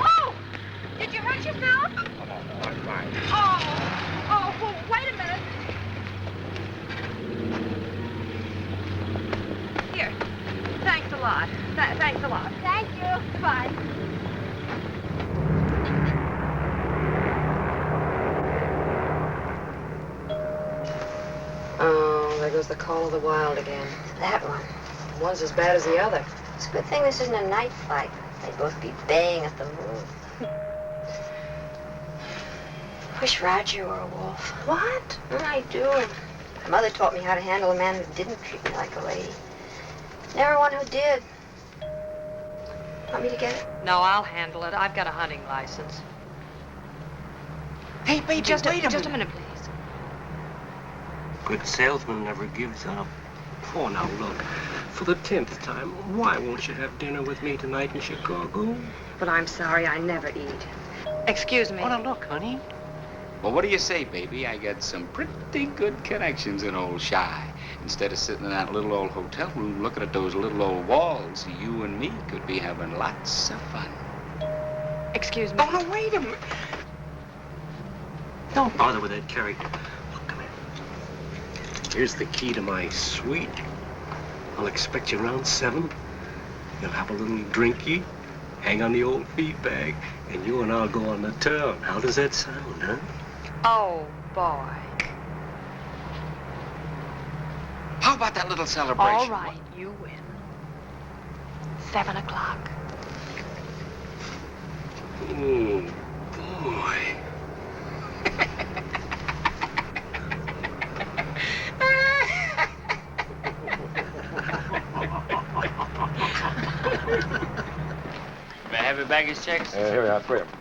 [SPEAKER 5] Oh! Did you hurt yourself?
[SPEAKER 18] Oh, I'm fine.
[SPEAKER 5] Oh, well, wait a minute. Here. Thanks a lot. Thanks a lot.
[SPEAKER 3] Thank you.
[SPEAKER 5] Goodbye.
[SPEAKER 7] Oh, there goes the call of the wild again.
[SPEAKER 3] That one.
[SPEAKER 7] One's as bad as the other.
[SPEAKER 3] It's a good thing this isn't a night flight. They'd both be baying at the moon. Wish Roger were a wolf.
[SPEAKER 7] What?
[SPEAKER 3] I do. My mother taught me how to handle a man who didn't treat me like a lady. Never one who did. Want me to get it?
[SPEAKER 5] No, I'll handle it. I've got a hunting license.
[SPEAKER 11] Hey, baby,
[SPEAKER 5] Just
[SPEAKER 11] wait
[SPEAKER 5] a minute, please.
[SPEAKER 21] Good salesman never gives up. Oh, now look, for the 10th time, why won't you have dinner with me tonight in Chicago?
[SPEAKER 5] But I'm sorry, I never eat. Excuse me.
[SPEAKER 21] Oh, now look, honey.
[SPEAKER 14] Well, what do you say, baby? I got some pretty good connections in old Shy. Instead of sitting in that little old hotel room looking at those little old walls, you and me could be having lots of fun.
[SPEAKER 5] Excuse me.
[SPEAKER 21] Oh, no, wait a minute. Don't bother with that character. Look, come here. Here's the key to my suite. I'll expect you around 7. You'll have a little drinky, hang on the old feed bag, and you and I'll go on the town. How does that sound, huh?
[SPEAKER 5] Oh, boy.
[SPEAKER 14] How about that little celebration?
[SPEAKER 5] All right, you win. 7 o'clock.
[SPEAKER 21] Oh, boy.
[SPEAKER 14] May I have your baggage checks?
[SPEAKER 18] Here we are, 3 of them.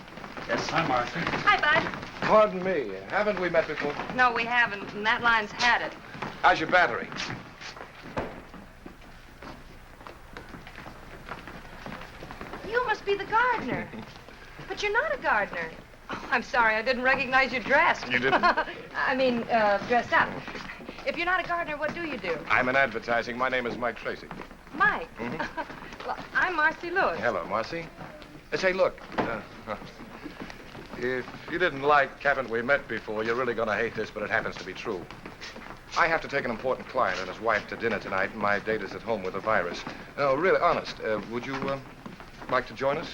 [SPEAKER 14] Yes. Hi, Marcy.
[SPEAKER 5] Hi, Bud.
[SPEAKER 18] Pardon me, haven't we met before?
[SPEAKER 5] No, we haven't, and that line's had it.
[SPEAKER 18] How's your battery?
[SPEAKER 5] You must be the gardener. But you're not a gardener. Oh, I'm sorry, I didn't recognize you dressed.
[SPEAKER 18] You didn't?
[SPEAKER 5] I mean, dressed up. If you're not a gardener, what do you do?
[SPEAKER 18] I'm in advertising. My name is Mike Tracy.
[SPEAKER 5] Mike. Well, I'm Marcy Lewis.
[SPEAKER 18] Hello, Marcy. Say, look, if you didn't like haven't we met before, you're really going to hate this, but it happens to be true. I have to take an important client and his wife to dinner tonight, and my date is at home with a virus. No, really, honest, would you like to join us?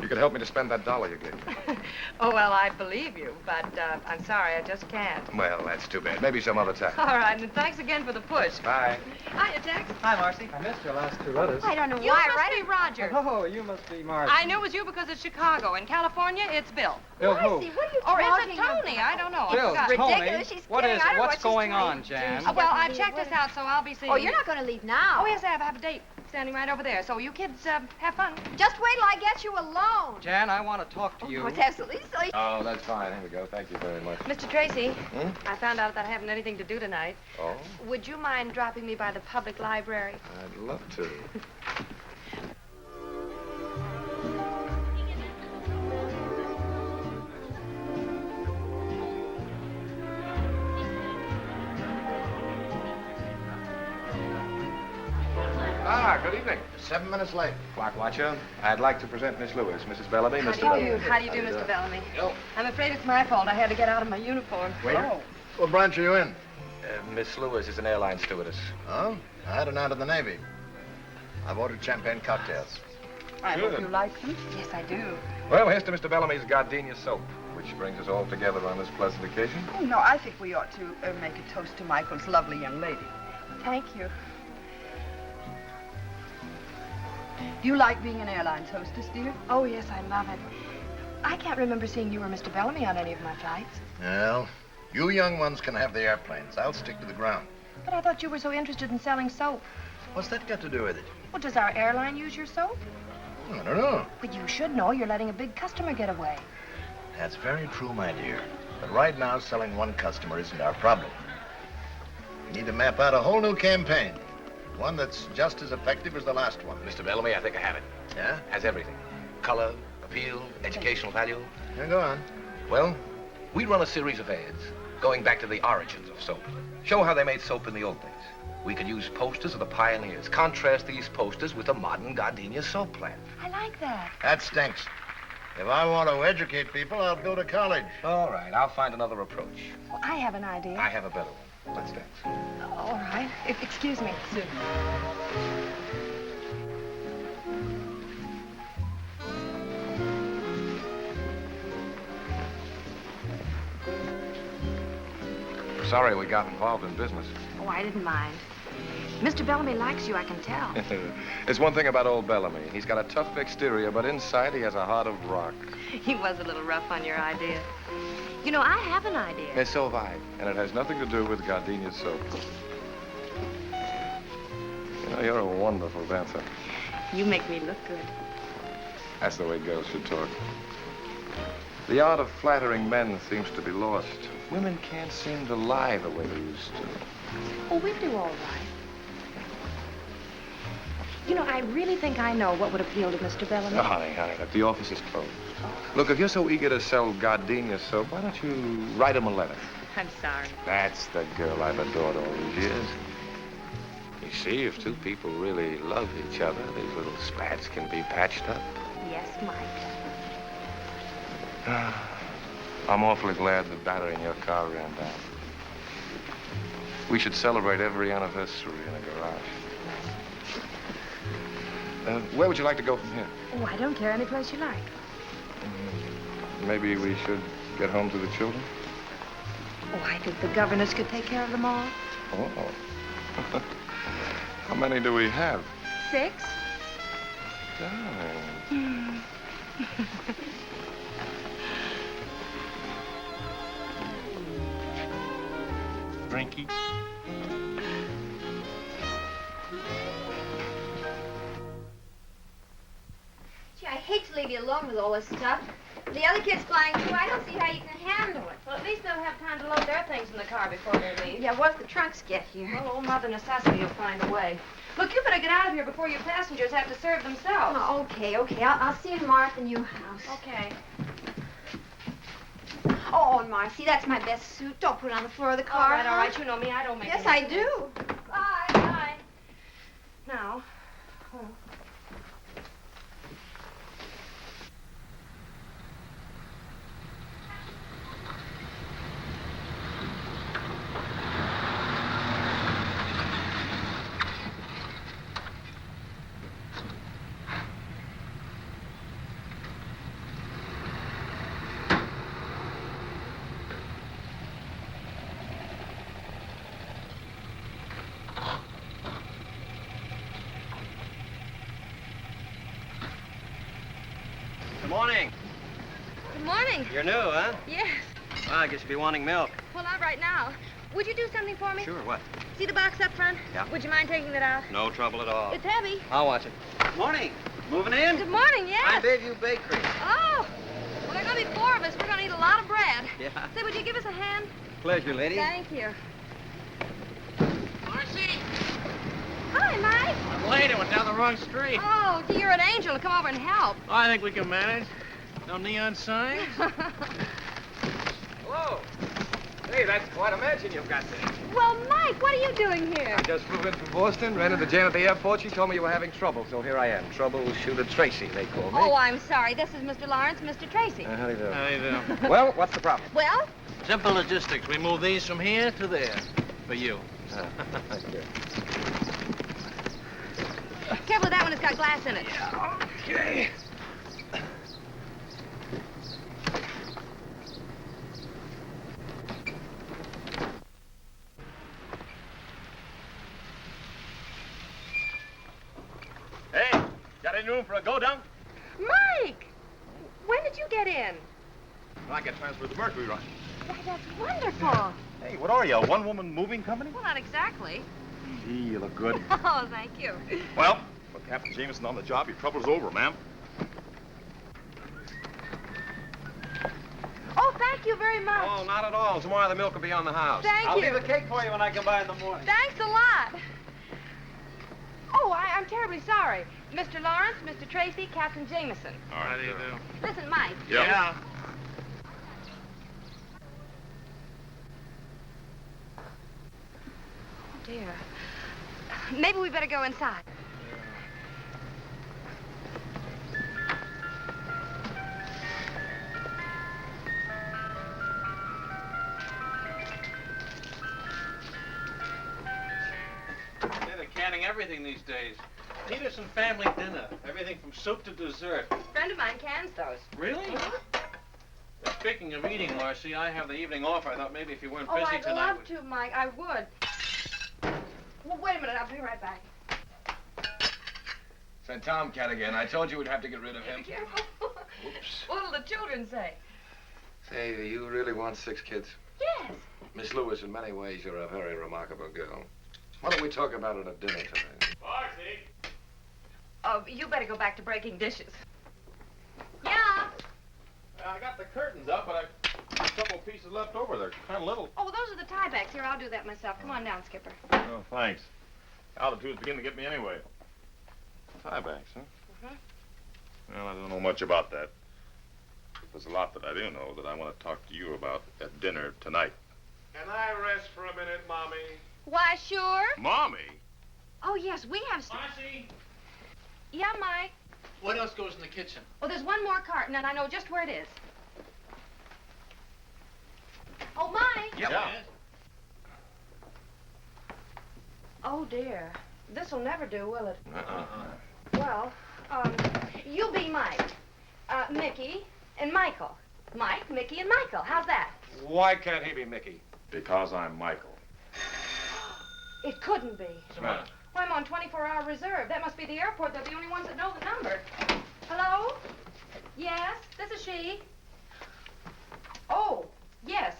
[SPEAKER 18] You could help me to spend that $1 you gave me.
[SPEAKER 5] Oh, well, I believe you, but I'm sorry, I just can't.
[SPEAKER 18] Well, that's too bad. Maybe some other time.
[SPEAKER 5] All right, and thanks again for the push.
[SPEAKER 18] Bye.
[SPEAKER 5] Hiya, Tex.
[SPEAKER 15] Hi, Marcy. I missed your last 2 letters.
[SPEAKER 5] I don't know why. You must be Roger.
[SPEAKER 15] Oh, you must be Marcy.
[SPEAKER 5] I knew it was you because it's Chicago. In California, it's Bill.
[SPEAKER 15] Bill who?
[SPEAKER 3] Marcy, what are you
[SPEAKER 5] Or is
[SPEAKER 3] talking
[SPEAKER 5] it Tony?
[SPEAKER 3] about?
[SPEAKER 5] I don't know.
[SPEAKER 15] Bill,
[SPEAKER 5] I forgot.
[SPEAKER 15] Tony.
[SPEAKER 3] Ridiculous. She's
[SPEAKER 15] What
[SPEAKER 3] kidding.
[SPEAKER 15] is
[SPEAKER 3] I
[SPEAKER 15] it?
[SPEAKER 3] don't know
[SPEAKER 15] What's
[SPEAKER 3] what she's
[SPEAKER 15] going
[SPEAKER 3] trying
[SPEAKER 15] on,
[SPEAKER 3] to
[SPEAKER 15] Jan?
[SPEAKER 3] do.
[SPEAKER 5] Well, I've checked this out, so I'll be seeing
[SPEAKER 3] Oh,
[SPEAKER 5] you.
[SPEAKER 3] you're not going to leave now.
[SPEAKER 5] Oh, yes, I have a date standing right over there. So you kids have fun.
[SPEAKER 3] Just wait till I get you alone.
[SPEAKER 15] Jan, I want to talk to you.
[SPEAKER 3] Oh, it's absolutely silly.
[SPEAKER 18] Oh, that's fine. Here we go. Thank you very much.
[SPEAKER 5] Mr. Tracy,
[SPEAKER 18] Hmm?
[SPEAKER 5] I found out that I haven't anything to do tonight.
[SPEAKER 18] Oh,
[SPEAKER 5] Would you mind dropping me by the public library?
[SPEAKER 18] I'd love to. Good evening.
[SPEAKER 2] 7 minutes late.
[SPEAKER 18] Clock watcher, I'd like to present Miss Lewis, Mrs. Bellamy, Mr.
[SPEAKER 5] How do you
[SPEAKER 18] Bellamy.
[SPEAKER 5] do? How do you do, Mr. Bellamy? I'm afraid it's my fault. I had to get out of my uniform.
[SPEAKER 2] Waiter. What branch are you in?
[SPEAKER 18] Miss Lewis is an airline stewardess.
[SPEAKER 2] Oh, I had an out of the Navy. I've ordered champagne cocktails.
[SPEAKER 5] I
[SPEAKER 18] Good.
[SPEAKER 5] hope you like them. Yes, I do.
[SPEAKER 18] Well, here's to Mr. Bellamy's gardenia soap, which brings us all together on this pleasant occasion.
[SPEAKER 22] Oh, no, I think we ought to make a toast to Michael's lovely young lady.
[SPEAKER 5] Thank you.
[SPEAKER 22] Do you like being an airline hostess, dear?
[SPEAKER 5] Oh, yes, I love it. I can't remember seeing you or Mr. Bellamy on any of my flights.
[SPEAKER 2] Well, you young ones can have the airplanes. I'll stick to the ground.
[SPEAKER 5] But I thought you were so interested in selling soap.
[SPEAKER 2] What's that got to do with it?
[SPEAKER 5] Well, does our airline use your soap?
[SPEAKER 2] I don't know.
[SPEAKER 5] But you should know. You're letting a big customer get away.
[SPEAKER 4] That's very true, my dear. But right now, selling one customer isn't our problem. We need to map out a whole new campaign. One that's just as effective as the last one.
[SPEAKER 12] Mr. Bellamy, I think I have it.
[SPEAKER 4] Yeah?
[SPEAKER 12] Has everything. Color, appeal, educational value.
[SPEAKER 4] Yeah, go on.
[SPEAKER 12] Well, we run a series of ads going back to the origins of soap. Show how they made soap in the old days. We could use posters of the pioneers. Contrast these posters with the modern gardenia soap plant.
[SPEAKER 5] I like that.
[SPEAKER 4] That stinks. If I want to educate people, I'll go to college.
[SPEAKER 12] All right, I'll find another approach.
[SPEAKER 5] Well, I have an idea.
[SPEAKER 12] I have a better one. Let's dance.
[SPEAKER 5] All right. Excuse me.
[SPEAKER 18] Sorry we got involved in business.
[SPEAKER 5] Oh, I didn't mind. Mr. Bellamy likes you, I can tell.
[SPEAKER 18] There's one thing about old Bellamy. He's got a tough exterior, but inside he has a heart of rock.
[SPEAKER 5] He was a little rough on your idea. You know, I have an idea.
[SPEAKER 18] And so have I. And it has nothing to do with gardenia soap. You know, you're a wonderful dancer.
[SPEAKER 5] You make me look good.
[SPEAKER 18] That's the way girls should talk. The art of flattering men seems to be lost. Women can't seem to lie the way they used to.
[SPEAKER 5] Oh, we do all right. You know, I really think I know what would appeal to Mr. Bellamy.
[SPEAKER 18] Oh, honey, look, the office is closed. Look, if you're so eager to sell gardenia soap, why don't you write him a letter?
[SPEAKER 5] I'm sorry.
[SPEAKER 18] That's the girl I've adored all these years.
[SPEAKER 12] You see, if two people really love each other, these little spats can be patched up.
[SPEAKER 5] Yes, Mike.
[SPEAKER 18] I'm awfully glad the battery in your car ran down. We should celebrate every anniversary in a garage. Where would you like to go from here?
[SPEAKER 5] Oh, I don't care. Any place you like.
[SPEAKER 18] Maybe we should get home to the children?
[SPEAKER 5] Oh, I think the governess could take care of them all.
[SPEAKER 18] Oh. How many do we have?
[SPEAKER 5] 6.
[SPEAKER 18] Darling.
[SPEAKER 21] Drinky.
[SPEAKER 3] Gee, I hate to leave you alone with all this stuff. The other kids flying too, I don't see how you can handle it.
[SPEAKER 5] Well, at least they'll have time to load their things in the car before they leave.
[SPEAKER 3] Yeah, once the trunks get here.
[SPEAKER 5] Well, old Mother Necessity will find a way. Look, you better get out of here before your passengers have to serve themselves.
[SPEAKER 3] Oh, okay. I'll see you tomorrow at the new house.
[SPEAKER 5] Okay.
[SPEAKER 3] Oh, and Marcy, that's my best suit. Don't put it on the floor of the car.
[SPEAKER 5] All right. You know me. I don't make
[SPEAKER 3] Yes,
[SPEAKER 5] any
[SPEAKER 3] I do. Bye.
[SPEAKER 5] Bye. Now, well.
[SPEAKER 19] Good morning.
[SPEAKER 7] Good morning.
[SPEAKER 19] You're new, huh?
[SPEAKER 7] Yes.
[SPEAKER 19] Well, I guess you'll be wanting milk.
[SPEAKER 7] Well, not right now. Would you do something for me?
[SPEAKER 19] Sure, what?
[SPEAKER 7] See the box up front?
[SPEAKER 19] Yeah.
[SPEAKER 7] Would you mind taking that out?
[SPEAKER 19] No trouble at all.
[SPEAKER 7] It's heavy.
[SPEAKER 19] I'll watch it. Morning. Moving in?
[SPEAKER 7] Good morning, yes.
[SPEAKER 19] I gave you bakery.
[SPEAKER 7] Oh. Well, there are going to be 4 of us. We're going to eat a lot of bread.
[SPEAKER 19] Yeah.
[SPEAKER 7] Say, would you give us a hand?
[SPEAKER 19] Pleasure, lady.
[SPEAKER 7] Thank you.
[SPEAKER 19] Marcy!
[SPEAKER 7] Hi, Mike.
[SPEAKER 15] I'm late. I went down the wrong street.
[SPEAKER 7] Oh, you're an angel to come over and help.
[SPEAKER 15] I think we can manage. No neon signs?
[SPEAKER 12] Hello. Hey, that's quite a mansion you've got there.
[SPEAKER 7] Well, Mike, what are you doing here?
[SPEAKER 18] I just flew in from Boston, ran into Jane at the airport. She told me you were having trouble, so here I am. Troubleshooter Tracy, they call me.
[SPEAKER 7] Oh, I'm sorry. This is Mr. Lawrence, Mr. Tracy.
[SPEAKER 18] How do you do?
[SPEAKER 15] How do you do?
[SPEAKER 18] Well, what's the problem?
[SPEAKER 7] Well?
[SPEAKER 15] Simple logistics. We move these from here to there. For you.
[SPEAKER 18] Thank you.
[SPEAKER 7] Careful with that one. It's got glass in it.
[SPEAKER 18] Okay.
[SPEAKER 19] Hey, got any room for a go-down?
[SPEAKER 7] Mike! When did you get in?
[SPEAKER 19] I get transferred to Mercury Run.
[SPEAKER 7] Why, that's wonderful.
[SPEAKER 19] Hey, what are you, a one-woman moving company?
[SPEAKER 7] Well, not exactly.
[SPEAKER 19] Gee, you look good.
[SPEAKER 7] Oh, thank you.
[SPEAKER 19] Well, with Captain Jamison on the job, your trouble's over, ma'am.
[SPEAKER 5] very much.
[SPEAKER 18] Oh, not at all. Tomorrow the milk will be on the house.
[SPEAKER 5] Thank
[SPEAKER 15] I'll
[SPEAKER 5] you.
[SPEAKER 15] leave a cake for you when I come by in the morning.
[SPEAKER 5] Thanks a lot. Oh, I'm terribly sorry. Mr. Lawrence, Mr. Tracy, Captain Jamison.
[SPEAKER 6] How do you do?
[SPEAKER 5] Listen, Mike.
[SPEAKER 6] Yeah.
[SPEAKER 5] Oh, dear. Maybe we better go inside.
[SPEAKER 15] They're canning everything these days. Peterson family dinner. Everything from soup to dessert.
[SPEAKER 5] A friend of mine cans those.
[SPEAKER 15] Really? Speaking of eating, Marcy, I have the evening off. I thought maybe if you weren't
[SPEAKER 5] Oh,
[SPEAKER 15] busy
[SPEAKER 5] I'd
[SPEAKER 15] tonight.
[SPEAKER 5] love to, Mike. I would. Well, wait a minute. I'll be right back.
[SPEAKER 18] Said Tomcat again. I told you we'd have to get rid of him.
[SPEAKER 5] Be careful.
[SPEAKER 18] Oops.
[SPEAKER 5] What'll the children say?
[SPEAKER 18] Say, do you really want 6 kids?
[SPEAKER 5] Yes.
[SPEAKER 18] Miss Lewis, in many ways, you're a very remarkable girl. Why don't we talk about it at dinner tonight?
[SPEAKER 15] Marcy!
[SPEAKER 5] Oh, you better go back to breaking dishes. Yeah.
[SPEAKER 15] I got the curtains up, but I've a couple pieces left over. They're kind of little.
[SPEAKER 5] Oh, those are the tiebacks. Here, I'll do that myself. Come on down, Skipper.
[SPEAKER 12] Oh, thanks. Altitude's beginning to get me anyway. Tiebacks, huh?
[SPEAKER 5] Mm-hmm.
[SPEAKER 12] Well, I don't know much about that. There's a lot that I do know that I want to talk to you about at dinner tonight.
[SPEAKER 10] Can I rest for a minute, Mommy?
[SPEAKER 5] Why, sure.
[SPEAKER 12] Mommy?
[SPEAKER 5] Oh, yes, we have...
[SPEAKER 15] Marcy!
[SPEAKER 5] Yeah, Mike.
[SPEAKER 15] What else goes in the kitchen?
[SPEAKER 5] Oh, there's one more carton, and I know just where it is. Oh, Mike.
[SPEAKER 15] Yeah.
[SPEAKER 5] Oh, dear. This'll never do, will it?
[SPEAKER 18] Uh-uh.
[SPEAKER 5] Well, you be Mike, Mickey, and Michael. Mike, Mickey, and Michael. How's that?
[SPEAKER 18] Why can't he be Mickey?
[SPEAKER 12] Because I'm Michael.
[SPEAKER 5] It couldn't be.
[SPEAKER 18] Come on.
[SPEAKER 5] Well, I'm on 24-hour reserve. That must be the airport. They're the only ones that know the number. Hello? Yes, this is she. Oh, yes.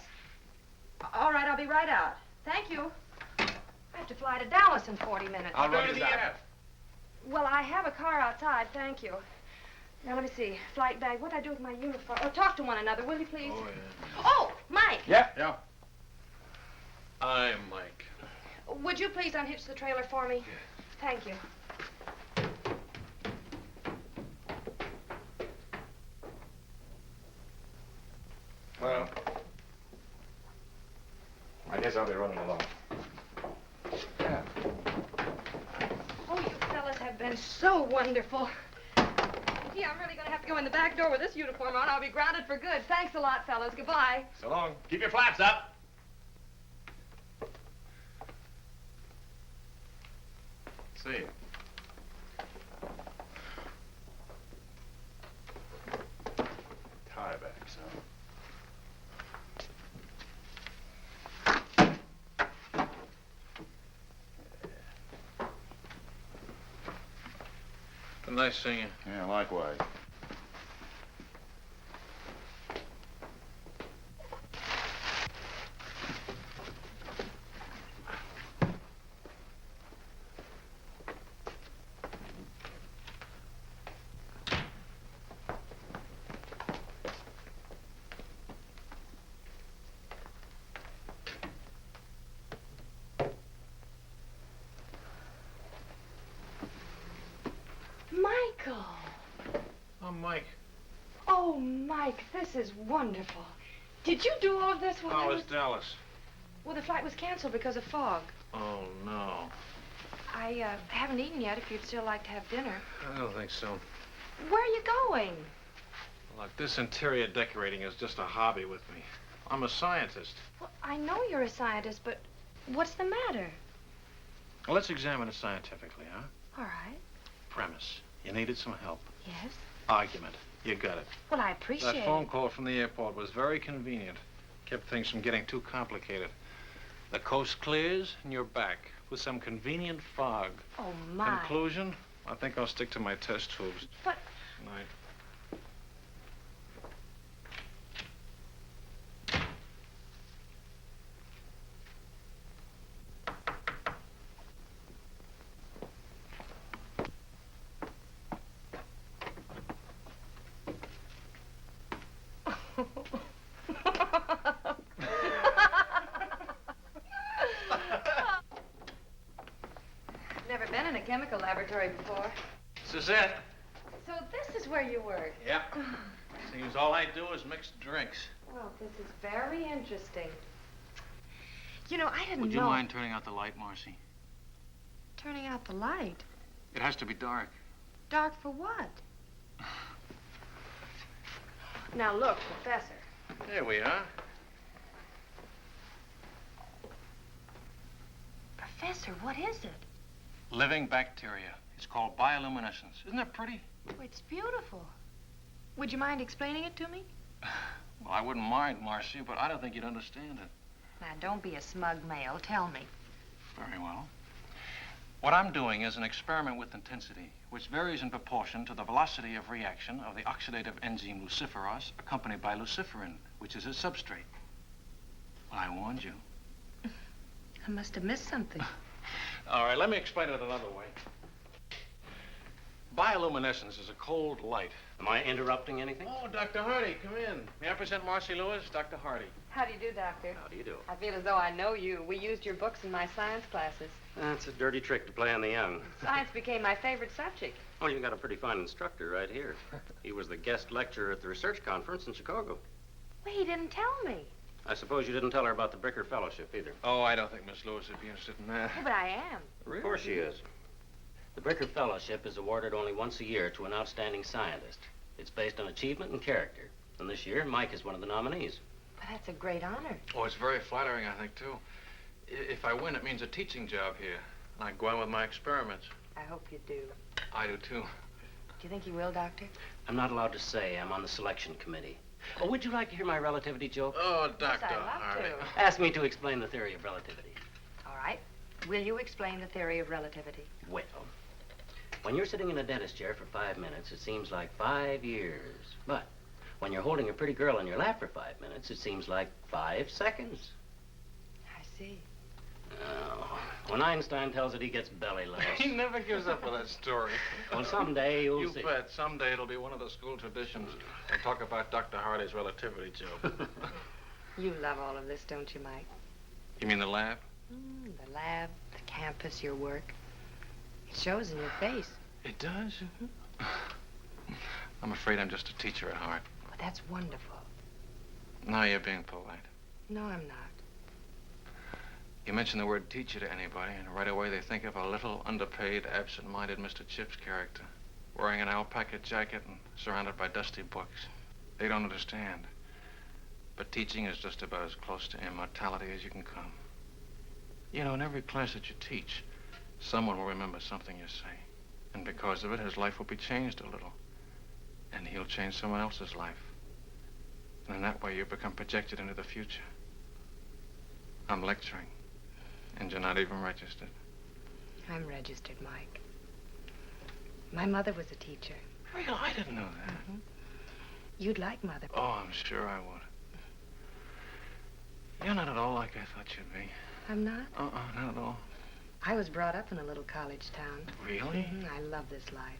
[SPEAKER 5] All right, I'll be right out. Thank you. I have to fly to Dallas in 40 minutes.
[SPEAKER 18] I'll run to the air.
[SPEAKER 5] Well, I have a car outside, thank you. Now, let me see. Flight bag. What'd I do with my uniform? Oh, talk to one another, will you, please?
[SPEAKER 15] Oh, yeah.
[SPEAKER 5] Oh, Mike.
[SPEAKER 18] Yeah.
[SPEAKER 15] I'm Mike.
[SPEAKER 5] Would you please unhitch the trailer for me? Thank you.
[SPEAKER 18] Well, I guess I'll be running along. Yeah.
[SPEAKER 5] Oh, you fellas have been so wonderful. Gee, I'm really going to have to go in the back door with this uniform on. I'll be grounded for good. Thanks a lot, fellas. Goodbye.
[SPEAKER 18] So long. Keep your flaps up.
[SPEAKER 12] See. Tiebacks, huh?
[SPEAKER 15] Been nice seeing you.
[SPEAKER 12] Yeah, likewise.
[SPEAKER 5] Michael.
[SPEAKER 15] I'm Mike.
[SPEAKER 5] Oh, Mike, this is wonderful. Did you do all of this while I
[SPEAKER 15] How
[SPEAKER 5] was...
[SPEAKER 15] was Dallas?
[SPEAKER 5] Well, the flight was canceled because of fog.
[SPEAKER 15] Oh, no.
[SPEAKER 5] I haven't eaten yet if you'd still like to have dinner.
[SPEAKER 15] I don't think so.
[SPEAKER 5] Where are you going?
[SPEAKER 15] Look, this interior decorating is just a hobby with me. I'm a scientist.
[SPEAKER 5] Well, I know you're a scientist, but what's the matter?
[SPEAKER 15] Well, let's examine it scientifically, huh?
[SPEAKER 5] All right.
[SPEAKER 15] Premise. You needed some help.
[SPEAKER 5] Yes?
[SPEAKER 15] Argument. You got it.
[SPEAKER 5] Well, I appreciate
[SPEAKER 15] That phone call from the airport was very convenient. Kept things from getting too complicated. The coast clears and you're back with some convenient fog.
[SPEAKER 5] Oh, my.
[SPEAKER 15] Conclusion, I think I'll stick to my test tubes.
[SPEAKER 5] But...
[SPEAKER 15] Night.
[SPEAKER 5] laboratory before.
[SPEAKER 6] This is it.
[SPEAKER 5] So this is where you work?
[SPEAKER 6] Yeah. Seems all I do is mix drinks.
[SPEAKER 5] Well, this is very interesting. You know, I didn't know...
[SPEAKER 6] Would you mind turning out the light, Marcy?
[SPEAKER 5] Turning out the light?
[SPEAKER 6] It has to be dark.
[SPEAKER 5] Dark for what? Now look, Professor.
[SPEAKER 6] There we are.
[SPEAKER 5] Professor, what is it?
[SPEAKER 6] Living bacteria. It's called bioluminescence. Isn't that pretty?
[SPEAKER 5] Oh, it's beautiful. Would you mind explaining it to me?
[SPEAKER 6] Well, I wouldn't mind, Marcy, but I don't think you'd understand it.
[SPEAKER 5] Now, don't be a smug male. Tell me.
[SPEAKER 6] Very well. What I'm doing is an experiment with intensity, which varies in proportion to the velocity of reaction of the oxidative enzyme luciferase, accompanied by luciferin, which is its substrate. Well, I warned you.
[SPEAKER 5] I must have missed something.
[SPEAKER 6] All right, let me explain it another way. Bioluminescence is a cold light.
[SPEAKER 11] Am I interrupting anything?
[SPEAKER 6] Oh, Dr. Hardy, come in. May I present Marcy Lewis, Dr. Hardy?
[SPEAKER 7] How do you do, Doctor?
[SPEAKER 11] How do you do?
[SPEAKER 7] I feel as though I know you. We used your books in my science classes.
[SPEAKER 11] That's a dirty trick to play on the young.
[SPEAKER 7] Science became my favorite subject.
[SPEAKER 11] Oh, you got a pretty fine instructor right here. He was the guest lecturer at the research conference in Chicago.
[SPEAKER 5] Well, he didn't tell me.
[SPEAKER 11] I suppose you didn't tell her about the Bricker Fellowship either.
[SPEAKER 6] Oh, I don't think Miss Lewis would be interested in that.
[SPEAKER 5] Oh, but I am.
[SPEAKER 11] Of course she is. The Bricker Fellowship is awarded only once a year to an outstanding scientist. It's based on achievement and character. And this year, Mike is one of the nominees.
[SPEAKER 5] But that's a great honor.
[SPEAKER 6] Oh, it's very flattering, I think, too. If I win, it means a teaching job here. I can go on with my experiments.
[SPEAKER 5] I hope you do.
[SPEAKER 6] I do, too.
[SPEAKER 5] Do you think you will, Doctor?
[SPEAKER 11] I'm not allowed to say. I'm on the selection committee. Oh, would you like to hear my relativity joke?
[SPEAKER 6] Oh, Dr.
[SPEAKER 5] I'd love
[SPEAKER 6] Hardy.
[SPEAKER 5] to.
[SPEAKER 11] Ask me to explain the theory of relativity.
[SPEAKER 5] All right. Will you explain the theory of relativity?
[SPEAKER 11] Well, when you're sitting in a dentist chair for 5 minutes, it seems like 5 years. But when you're holding a pretty girl in your lap for 5 minutes, it seems like 5 seconds.
[SPEAKER 5] I see.
[SPEAKER 11] Oh, when Einstein tells it, he gets belly laughs.
[SPEAKER 6] He never gives up with that story.
[SPEAKER 11] Well, someday you'll see.
[SPEAKER 6] You bet. Someday it'll be one of the school traditions. I'll talk about Dr. Hardy's relativity joke.
[SPEAKER 5] You love all of this, don't you, Mike?
[SPEAKER 6] You mean the lab?
[SPEAKER 5] The lab, the campus, your work. It shows in your face.
[SPEAKER 6] It does? I'm afraid I'm just a teacher at heart.
[SPEAKER 5] Well, that's wonderful.
[SPEAKER 6] Now you're being polite.
[SPEAKER 5] No, I'm not.
[SPEAKER 6] You mention the word teacher to anybody, and right away they think of a little, underpaid, absent-minded Mr. Chips character, wearing an alpaca jacket and surrounded by dusty books. They don't understand. But teaching is just about as close to immortality as you can come. You know, in every class that you teach, someone will remember something you say. And because of it, his life will be changed a little. And he'll change someone else's life. And in that way, you become projected into the future. I'm lecturing. And you're not even registered.
[SPEAKER 5] I'm registered, Mike. My mother was a teacher.
[SPEAKER 6] Well, I didn't know that.
[SPEAKER 5] Mm-hmm. You'd like Mother.
[SPEAKER 6] Oh, I'm sure I would. You're not at all like I thought you'd be.
[SPEAKER 5] I'm not?
[SPEAKER 6] Not at all.
[SPEAKER 5] I was brought up in a little college town.
[SPEAKER 6] Really?
[SPEAKER 5] I love this life.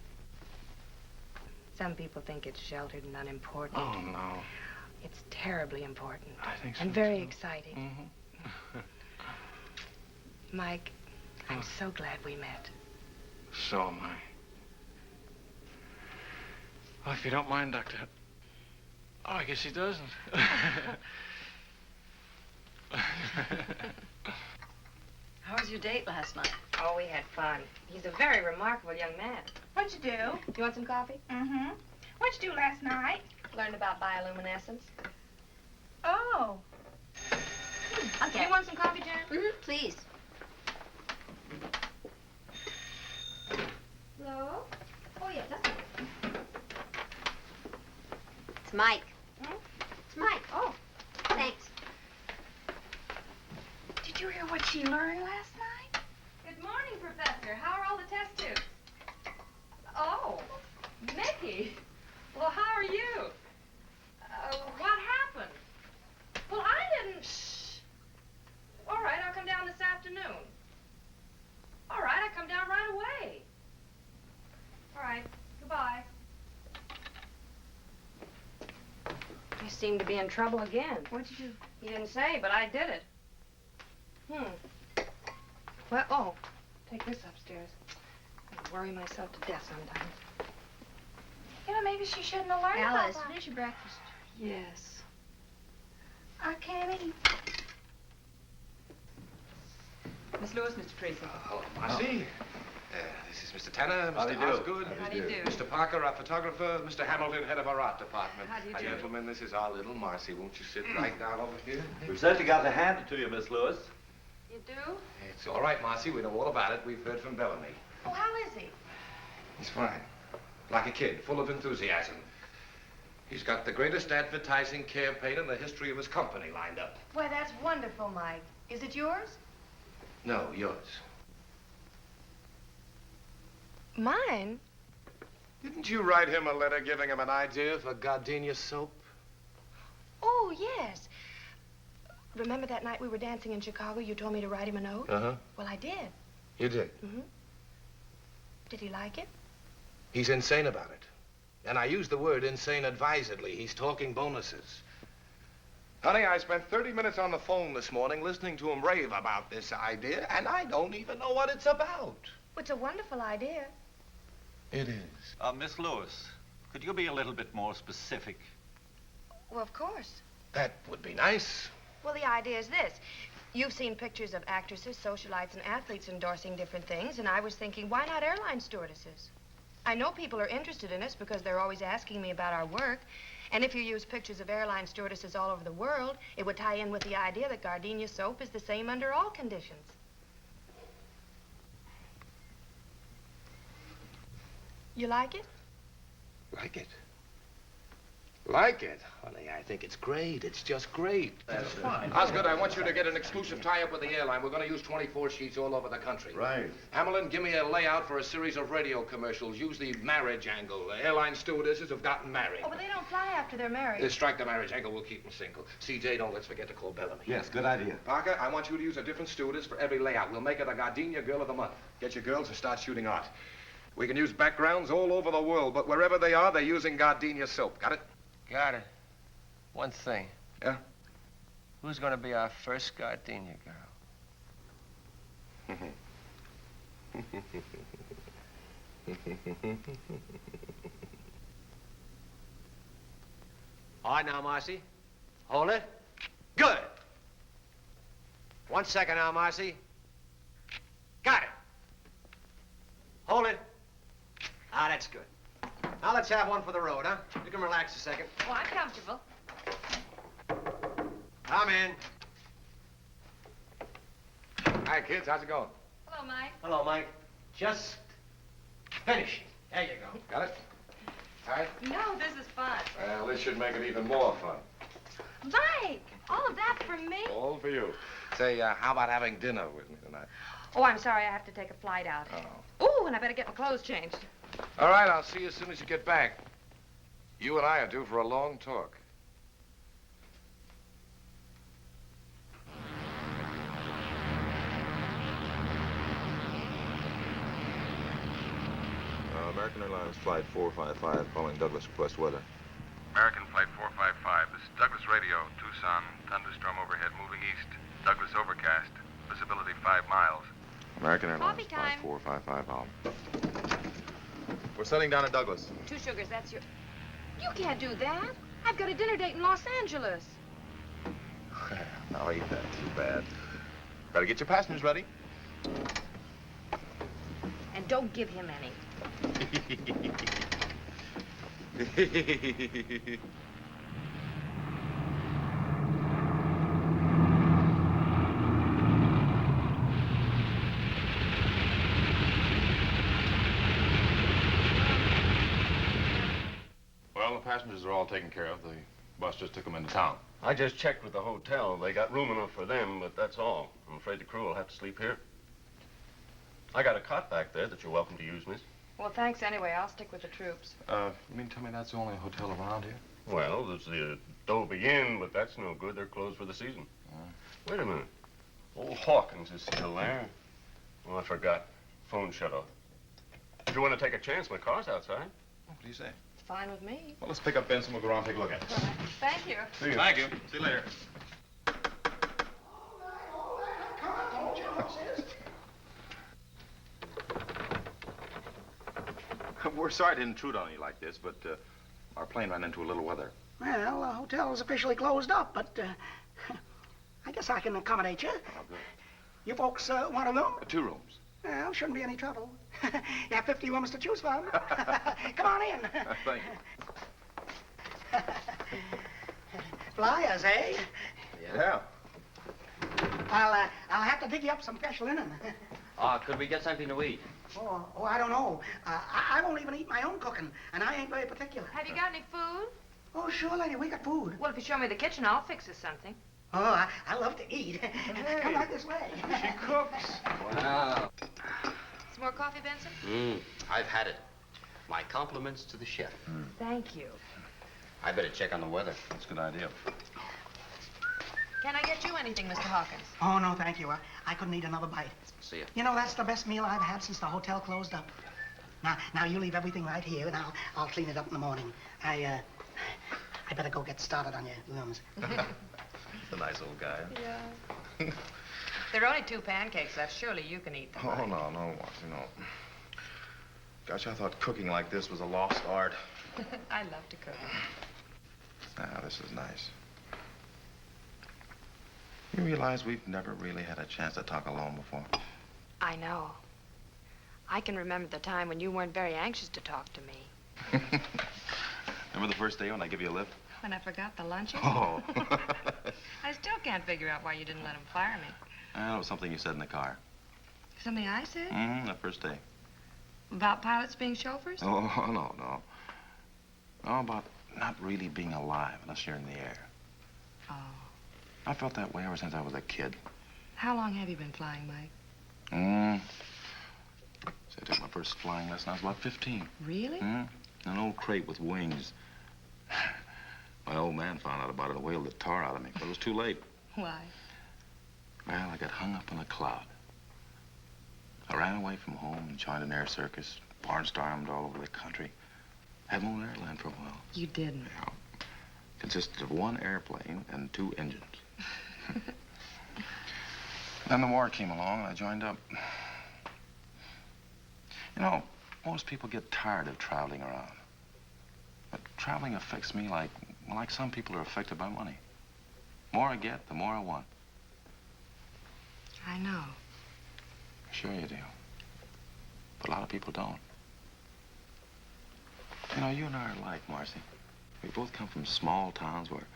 [SPEAKER 5] Some people think it's sheltered and unimportant.
[SPEAKER 6] Oh, no.
[SPEAKER 5] It's terribly important.
[SPEAKER 6] I think so,
[SPEAKER 5] and very
[SPEAKER 6] too.
[SPEAKER 5] exciting.
[SPEAKER 6] Mm-hmm.
[SPEAKER 5] Mike, I'm so glad we met.
[SPEAKER 6] So am I. Well, if you don't mind, Doctor. Oh, I guess he doesn't.
[SPEAKER 7] How was your date last night?
[SPEAKER 5] Oh, we had fun. He's a very remarkable young man.
[SPEAKER 16] What'd you do?
[SPEAKER 5] You want some coffee?
[SPEAKER 16] Mm-hmm. What'd you do last night?
[SPEAKER 5] Learned about bioluminescence.
[SPEAKER 16] Oh.
[SPEAKER 5] Okay. You want some coffee, Jan?
[SPEAKER 3] Mm-hmm, please.
[SPEAKER 5] Hello? Oh, yeah, that's it.
[SPEAKER 3] It's Mike.
[SPEAKER 5] Hmm?
[SPEAKER 3] It's Mike.
[SPEAKER 5] Oh.
[SPEAKER 3] Thanks.
[SPEAKER 16] Did you hear what she learned last night?
[SPEAKER 5] Good morning, Professor. How are all the test tubes? Oh, Mickey. Well, how are you? What happened? Well, I didn't... Shh. All right, I'll come down this afternoon. All right, I'll come down right away. All right, goodbye. You seem to be in trouble again.
[SPEAKER 16] What'd you do?
[SPEAKER 5] You didn't say, but I did it. Well, oh, take this upstairs. worry myself to death sometimes.
[SPEAKER 16] You know, maybe she shouldn't have learned
[SPEAKER 3] Alice,
[SPEAKER 16] about that.
[SPEAKER 3] finish your breakfast.
[SPEAKER 5] Yes.
[SPEAKER 16] I can't eat.
[SPEAKER 1] Miss Lewis, Mr. Tracy.
[SPEAKER 18] Hello, Marcy. This is Mr. Tanner,
[SPEAKER 9] How do
[SPEAKER 18] Mr.
[SPEAKER 9] you do?
[SPEAKER 18] Osgood.
[SPEAKER 1] How do you do?
[SPEAKER 18] Mr. Parker, our photographer. Mr. Hamilton, head of our art department.
[SPEAKER 1] How do you do?
[SPEAKER 18] Gentlemen, this is our little Marcy. Won't you sit right down over here?
[SPEAKER 9] We've certainly got to hand it to you, Miss Lewis.
[SPEAKER 5] You do?
[SPEAKER 18] It's all right, Marcy. We know all about it. We've heard from Bellamy.
[SPEAKER 5] Oh, how is he?
[SPEAKER 18] He's fine. Like a kid, full of enthusiasm. He's got the greatest advertising campaign in the history of his company lined up.
[SPEAKER 5] Why, that's wonderful, Mike. Is it yours?
[SPEAKER 18] No, yours.
[SPEAKER 5] Mine?
[SPEAKER 18] Didn't you write him a letter giving him an idea for gardenia soap?
[SPEAKER 5] Oh, yes. Remember that night we were dancing in Chicago? You told me to write him a note?
[SPEAKER 18] Uh-huh.
[SPEAKER 5] Well, I did.
[SPEAKER 18] You did?
[SPEAKER 5] Mm-hmm. Did he like it?
[SPEAKER 18] He's insane about it. And I use the word insane advisedly. He's talking bonuses. Honey, I spent 30 minutes on the phone this morning listening to him rave about this idea, and I don't even know what it's about.
[SPEAKER 5] It's a wonderful idea.
[SPEAKER 18] It is.
[SPEAKER 9] Miss Lewis, could you be a little bit more specific?
[SPEAKER 5] Well, of course.
[SPEAKER 18] That would be nice.
[SPEAKER 5] Well, the idea is this. You've seen pictures of actresses, socialites, and athletes endorsing different things, and I was thinking, why not airline stewardesses? I know people are interested in us because they're always asking me about our work. And if you use pictures of airline stewardesses all over the world, it would tie in with the idea that gardenia soap is the same under all conditions. You like it?
[SPEAKER 18] Like it? Like it? Honey, I think it's great. It's just great.
[SPEAKER 9] That's fine.
[SPEAKER 18] Osgood, I want you to get an exclusive tie-up with the airline. We're going to use 24 sheets all over the country.
[SPEAKER 4] Right.
[SPEAKER 18] Hamilton, give me a layout for a series of radio commercials. Use the marriage angle. The airline stewardesses have gotten married.
[SPEAKER 5] Oh, but they don't fly after they're married.
[SPEAKER 18] Strike the marriage angle. We'll keep them single. CJ, don't let's forget to call Bellamy.
[SPEAKER 9] Yes, good idea.
[SPEAKER 18] Parker, I want you to use a different stewardess for every layout. We'll make her the Gardenia Girl of the Month. Get your girls and start shooting art. We can use backgrounds all over the world, but wherever they are, they're using Gardenia soap. Got it?
[SPEAKER 17] Got it. One thing.
[SPEAKER 18] Yeah?
[SPEAKER 17] Who's going to be our first gardenia girl?
[SPEAKER 23] All right now, Marcy. Hold it. Good. 1 second now, Marcy. Got it. Hold it. Ah, that's good. Now let's have one for the road, huh? You can relax a second.
[SPEAKER 7] Oh, I'm comfortable.
[SPEAKER 23] Come in.
[SPEAKER 18] Hi, kids. How's it going?
[SPEAKER 7] Hello, Mike.
[SPEAKER 23] Hello, Mike. Just finishing. There you go.
[SPEAKER 18] Got it? All right.
[SPEAKER 7] No, this is fun.
[SPEAKER 18] Well, this should make it even more fun.
[SPEAKER 5] Mike, all of that for me?
[SPEAKER 18] All for you. Say, how about having dinner with me tonight?
[SPEAKER 5] Oh, I'm sorry. I have to take a flight out. Oh, and I better get my clothes changed.
[SPEAKER 18] All right, I'll see you as soon as you get back. You and I are due for a long talk.
[SPEAKER 24] American Airlines Flight 455 calling Douglas request weather.
[SPEAKER 25] American Flight 455, this is Douglas Radio, Tucson, thunderstorm overhead moving east. Douglas overcast, visibility 5 miles.
[SPEAKER 24] American Airlines
[SPEAKER 5] Coffee
[SPEAKER 24] Flight
[SPEAKER 5] time.
[SPEAKER 24] 455 out.
[SPEAKER 12] We're settling down at Douglas.
[SPEAKER 5] 2 sugars, that's your... You can't do that. I've got a dinner date in Los Angeles.
[SPEAKER 12] No, ain't that too bad. Better get your passengers ready.
[SPEAKER 5] And don't give him any.
[SPEAKER 12] Well, the passengers are all taken care of. The bus just took them into town.
[SPEAKER 21] I just checked with the hotel. They got room enough for them, but that's all. I'm afraid the crew will have to sleep here. I got a cot back there that you're welcome to use, miss.
[SPEAKER 5] Well, thanks anyway. I'll stick with the troops.
[SPEAKER 12] You mean tell me that's the only hotel around here?
[SPEAKER 21] Well, there's the Adobe Inn, but that's no good. They're closed for the season. Wait a minute. Old Hawkins is still there. Oh, I forgot. Phone shut off. If you want to take a chance, my car's outside.
[SPEAKER 12] What do you say?
[SPEAKER 5] It's fine with me.
[SPEAKER 12] Well, let's pick up Benson. We'll go around and take a look at it.
[SPEAKER 5] All right. Thank you.
[SPEAKER 12] See you. Thank you. See you later. We're sorry to intrude on you like this, but our plane ran into a little weather.
[SPEAKER 8] Well, the hotel's officially closed up, but I guess I can accommodate you.
[SPEAKER 12] Oh, good.
[SPEAKER 8] You folks want a room?
[SPEAKER 12] 2 rooms.
[SPEAKER 8] Well, shouldn't be any trouble. You have 50 rooms to choose from. Come on in.
[SPEAKER 12] Thank you.
[SPEAKER 8] Flyers, eh?
[SPEAKER 12] Yeah.
[SPEAKER 8] I'll have to dig you up some fresh linen.
[SPEAKER 11] Could we get something to eat?
[SPEAKER 8] Oh, I don't know. I won't even eat my own cooking, and I ain't very particular.
[SPEAKER 5] Have you got any food?
[SPEAKER 8] Oh, sure, lady, we got food.
[SPEAKER 5] Well, if you show me the kitchen, I'll fix us something.
[SPEAKER 8] Oh, I love to eat. Come right this way.
[SPEAKER 12] She cooks.
[SPEAKER 11] Wow.
[SPEAKER 5] Some more coffee, Benson?
[SPEAKER 11] I've had it. My compliments to the chef.
[SPEAKER 5] Thank you.
[SPEAKER 11] I better check on the weather.
[SPEAKER 12] That's a good idea.
[SPEAKER 5] Can I get you anything, Mr. Hawkins?
[SPEAKER 8] Oh, no, thank you. I couldn't eat another bite.
[SPEAKER 11] See ya.
[SPEAKER 8] You know, that's the best meal I've had since the hotel closed up. Now you leave everything right here, and I'll clean it up in the morning. I better go get started on your rooms.
[SPEAKER 12] He's a nice old guy.
[SPEAKER 5] Yeah. There are only 2 pancakes left. Surely you can eat them.
[SPEAKER 12] Oh, no, Marcy, no. Gosh, I thought cooking like this was a lost art.
[SPEAKER 5] I love to cook.
[SPEAKER 12] Now, this is nice. You realize we've never really had a chance to talk alone before?
[SPEAKER 5] I know. I can remember the time when you weren't very anxious to talk to me.
[SPEAKER 12] Remember the first day when I gave you a lift?
[SPEAKER 5] When I forgot the lunches?
[SPEAKER 12] Oh.
[SPEAKER 5] I still can't figure out why you didn't let him fire me.
[SPEAKER 12] It was something you said in the car.
[SPEAKER 5] Something I said?
[SPEAKER 12] That first day.
[SPEAKER 5] About pilots being chauffeurs?
[SPEAKER 12] Oh, no. No, about not really being alive unless you're in the air.
[SPEAKER 5] Oh.
[SPEAKER 12] I felt that way ever since I was a kid.
[SPEAKER 5] How long have you been flying, Mike?
[SPEAKER 12] So I took my first flying lesson. I was about 15.
[SPEAKER 5] Really?
[SPEAKER 12] An old crate with wings. My old man found out about it and whaled the tar out of me, but it was too late.
[SPEAKER 5] Why?
[SPEAKER 12] Well, I got hung up in a cloud. I ran away from home and joined an air circus, barnstormed all over the country. Had my own airline for a while.
[SPEAKER 5] You didn't?
[SPEAKER 12] Yeah. Consisted of 1 airplane and 2 engines. Then the war came along and I joined up. You know, most people get tired of traveling around. But traveling affects me like some people are affected by money. The more I get, the more I want.
[SPEAKER 5] I know.
[SPEAKER 12] Sure you do. But a lot of people don't. You know, you and I are alike, Marcy. We both come from small towns where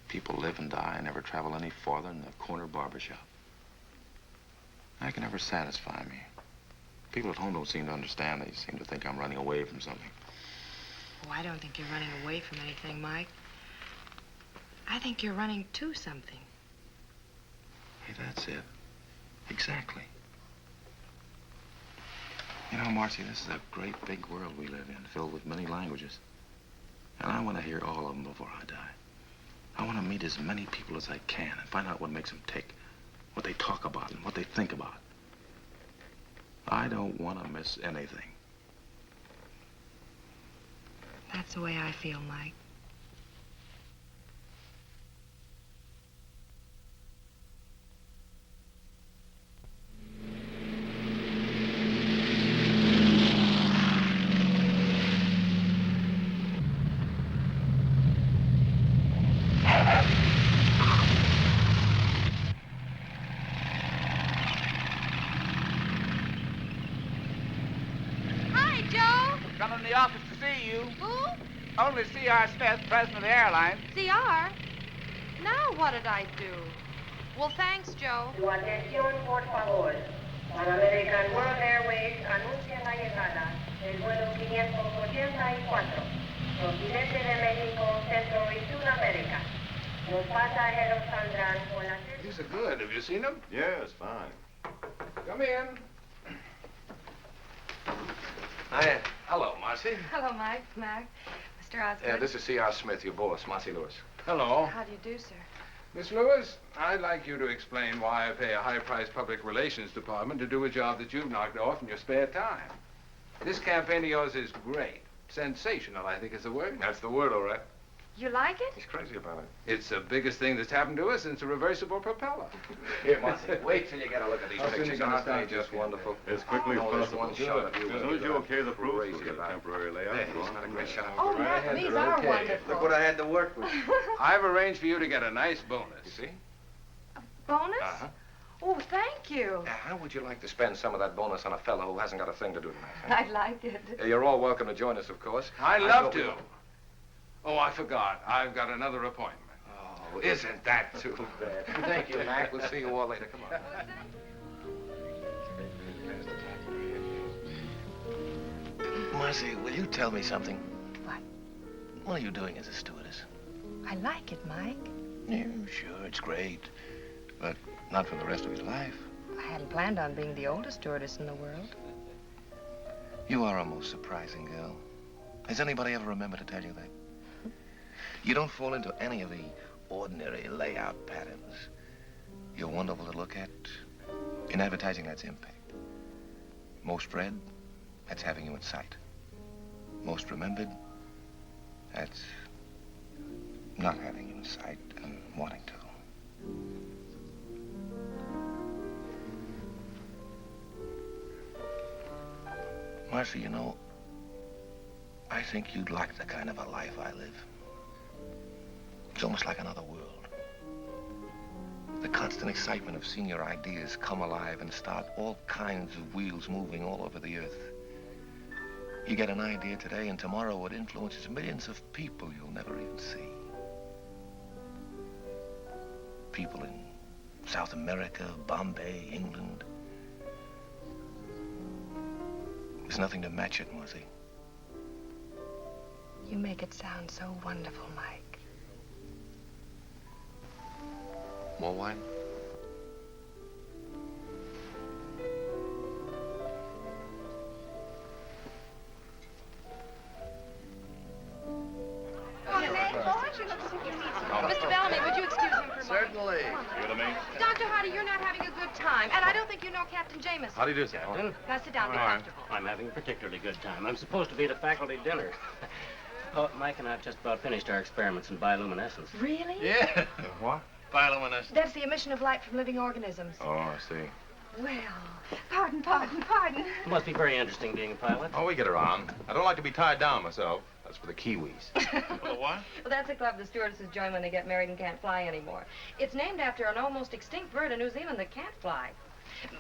[SPEAKER 12] people live and die and never travel any farther than the corner barber shop. That can never satisfy me. People at home don't seem to understand. They seem to think I'm running away from something.
[SPEAKER 5] Oh, I don't think you're running away from anything, Mike. I think you're running to something.
[SPEAKER 12] Hey, that's it. Exactly. You know, Marcy, this is a great big world we live in, filled with many languages. And I want to hear all of them before I die. I want to meet as many people as I can and find out what makes them tick, what they talk about and what they think about. I don't want to miss anything.
[SPEAKER 5] That's the way I feel, Mike.
[SPEAKER 13] Come in the office to see you.
[SPEAKER 7] Who?
[SPEAKER 13] Only C.R. Smith, president of the airline.
[SPEAKER 5] CR? Now what did I do? Well, thanks, Joe.
[SPEAKER 14] Su atención, por favor. Pan American World Airways anuncia la llegada del vuelo 584, continente de México, Centro y Sudamérica. Los pasajeros saldrán por la...
[SPEAKER 18] These are good. Have you seen them?
[SPEAKER 24] Yes, fine.
[SPEAKER 18] Come in.
[SPEAKER 11] Hiya.
[SPEAKER 18] Hello, Marcy.
[SPEAKER 5] Hello, Mike, Mac, Mr. Osgood.
[SPEAKER 18] Yeah, this is C.R. Smith, your boss, Marcy Lewis.
[SPEAKER 10] Hello.
[SPEAKER 5] How do you do, sir?
[SPEAKER 10] Miss Lewis, I'd like you to explain why I pay a high-priced public relations department to do a job that you've knocked off in your spare time. This campaign of yours is great. Sensational, I think is the word.
[SPEAKER 18] That's the word, all right.
[SPEAKER 5] You like it?
[SPEAKER 18] He's crazy about it.
[SPEAKER 10] It's the biggest thing that's happened to us since a reversible propeller.
[SPEAKER 18] Here, Marcy, wait till you get a look at these
[SPEAKER 10] How soon
[SPEAKER 18] pictures.
[SPEAKER 10] you gonna
[SPEAKER 18] Aren't they
[SPEAKER 10] start
[SPEAKER 18] just wonderful?
[SPEAKER 24] As quickly as
[SPEAKER 18] Oh, there's
[SPEAKER 24] possible.
[SPEAKER 18] one shot of you.
[SPEAKER 24] As soon as you okay the proof, we'll
[SPEAKER 18] Crazy
[SPEAKER 24] get a
[SPEAKER 18] about it.
[SPEAKER 24] temporary layout.
[SPEAKER 18] There, he's got a great shot.
[SPEAKER 5] Oh, Mac, these are wonderful.
[SPEAKER 9] Look what I had to work with.
[SPEAKER 10] I've arranged for you to get a nice bonus.
[SPEAKER 18] You see?
[SPEAKER 5] Bonus?
[SPEAKER 18] Uh-huh.
[SPEAKER 5] Oh, thank you.
[SPEAKER 18] Now, how would you like to spend some of that bonus on a fellow who hasn't got a thing to do tonight?
[SPEAKER 5] I'd like it.
[SPEAKER 18] You're all welcome to join us, of course.
[SPEAKER 10] I'd love to. Oh, I forgot. I've got another appointment.
[SPEAKER 18] Oh, isn't that too bad? Thank you, Mac. We'll see you all later. Come on.
[SPEAKER 6] Marcy, will you tell me something?
[SPEAKER 5] What?
[SPEAKER 6] What are you doing as a stewardess?
[SPEAKER 5] I like it, Mike.
[SPEAKER 6] Yeah, sure, it's great. But not for the rest of his life.
[SPEAKER 5] I hadn't planned on being the oldest stewardess in the world.
[SPEAKER 6] You are a most surprising girl. Has anybody ever remembered to tell you that? You don't fall into any of the ordinary layout patterns. You're wonderful to look at. In advertising, that's impact. Most read, that's having you in sight. Most remembered, that's not having you in sight and wanting to. Marcy, you know, I think you'd like the kind of a life I live. It's almost like another world. The constant excitement of seeing your ideas come alive and start all kinds of wheels moving all over the earth. You get an idea today, and tomorrow it influences millions of people you'll never even see. People in South America, Bombay, England. There's nothing to match it, Marcy.
[SPEAKER 5] You make it sound so wonderful, Mike.
[SPEAKER 6] More wine?
[SPEAKER 5] Mr. Bellamy, would you excuse him for a moment?
[SPEAKER 24] Certainly.
[SPEAKER 5] You know me? Dr. Hardy, you're not having a good time, and I don't think you know Captain Jamison.
[SPEAKER 11] How do you do, Captain?
[SPEAKER 5] Now sit down, be
[SPEAKER 11] All right.
[SPEAKER 5] comfortable.
[SPEAKER 11] I'm having a particularly good time. I'm supposed to be at a faculty dinner. Oh, Mike and I have just about finished our experiments in bioluminescence.
[SPEAKER 5] Really?
[SPEAKER 6] Yeah.
[SPEAKER 24] What?
[SPEAKER 6] Bioluminescence.
[SPEAKER 5] That's the emission of light from living organisms.
[SPEAKER 24] Oh, I see.
[SPEAKER 5] Well, pardon.
[SPEAKER 11] It must be very interesting being a pilot.
[SPEAKER 24] Oh, we get around. I don't like to be tied down myself. That's for the Kiwis.
[SPEAKER 6] For the what?
[SPEAKER 7] Well, that's a club the stewardesses join when they get married and can't fly anymore. It's named after an almost extinct bird in New Zealand that can't fly.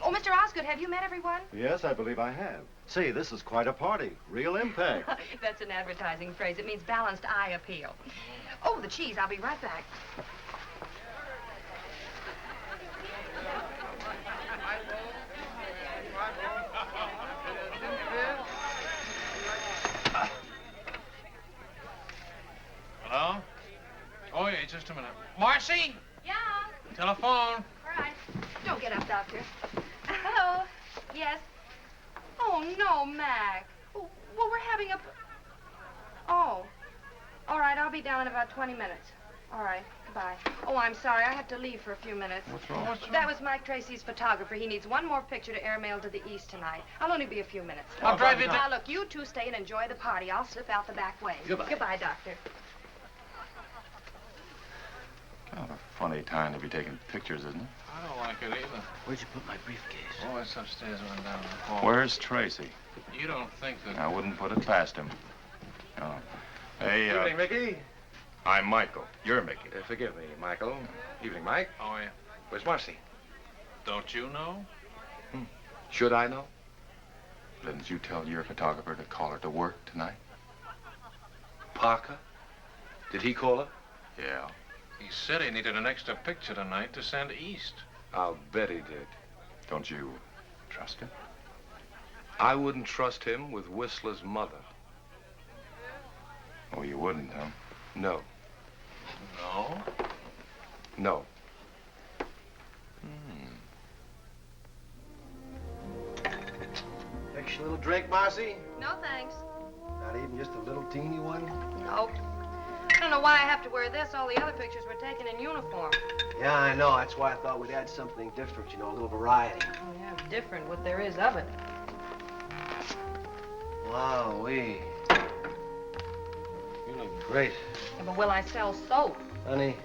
[SPEAKER 5] Oh, Mr. Osgood, have you met everyone?
[SPEAKER 2] Yes, I believe I have. See, this is quite a party. Real impact.
[SPEAKER 7] That's an advertising phrase. It means balanced eye appeal.
[SPEAKER 5] Oh, the cheese. I'll be right back.
[SPEAKER 6] Hello? Oh, yeah, just a minute. Marcy?
[SPEAKER 5] Yeah?
[SPEAKER 6] Telephone.
[SPEAKER 5] All right. Don't get up, Doctor. Hello? Yes? Oh, no, Mac. Oh, well, we're having a... Oh. All right, I'll be down in about 20 minutes. All right, goodbye. Oh, I'm sorry. I have to leave for a few minutes.
[SPEAKER 24] What's wrong?
[SPEAKER 5] That was Mike Tracy's photographer. He needs one more picture to airmail to the east tonight. I'll only be a few minutes.
[SPEAKER 6] I'll drive you down.
[SPEAKER 5] Now, look, you two stay and enjoy the party. I'll slip out the back way.
[SPEAKER 24] Goodbye.
[SPEAKER 5] Goodbye, Doctor.
[SPEAKER 24] Kind of a funny time to be taking pictures, isn't it?
[SPEAKER 6] I don't like it either.
[SPEAKER 11] Where'd you put my briefcase?
[SPEAKER 6] Oh, it's upstairs when I'm down in the hall.
[SPEAKER 24] Where's Tracy?
[SPEAKER 6] You don't think that...
[SPEAKER 24] I wouldn't put it past him. No. Hey,
[SPEAKER 18] Evening, Mickey.
[SPEAKER 24] I'm Michael. You're Mickey.
[SPEAKER 18] Forgive me, Michael. Evening, Mike.
[SPEAKER 6] Oh, yeah.
[SPEAKER 18] Where's Marcy?
[SPEAKER 6] Don't you know?
[SPEAKER 18] Should I know?
[SPEAKER 24] Didn't you tell your photographer to call her to work tonight?
[SPEAKER 18] Parker? Did he call her?
[SPEAKER 24] Yeah.
[SPEAKER 6] He said he needed an extra picture tonight to send east.
[SPEAKER 18] I'll bet he did.
[SPEAKER 24] Don't you trust him?
[SPEAKER 18] I wouldn't trust him with Whistler's mother.
[SPEAKER 24] Oh, you wouldn't, huh?
[SPEAKER 18] No.
[SPEAKER 6] No?
[SPEAKER 18] No.
[SPEAKER 2] Extra little drink, Marcy?
[SPEAKER 5] No, thanks.
[SPEAKER 2] Not even just a little teeny one?
[SPEAKER 5] Nope. I don't know why I have to wear this. All the other pictures were taken in uniform.
[SPEAKER 2] Yeah, I know. That's why I thought we'd add something different, you know, a little variety.
[SPEAKER 5] Oh, yeah, different what there is of it.
[SPEAKER 2] Wow-wee.
[SPEAKER 6] You know
[SPEAKER 17] Great.
[SPEAKER 7] Yeah, but will I sell soap?
[SPEAKER 17] Honey,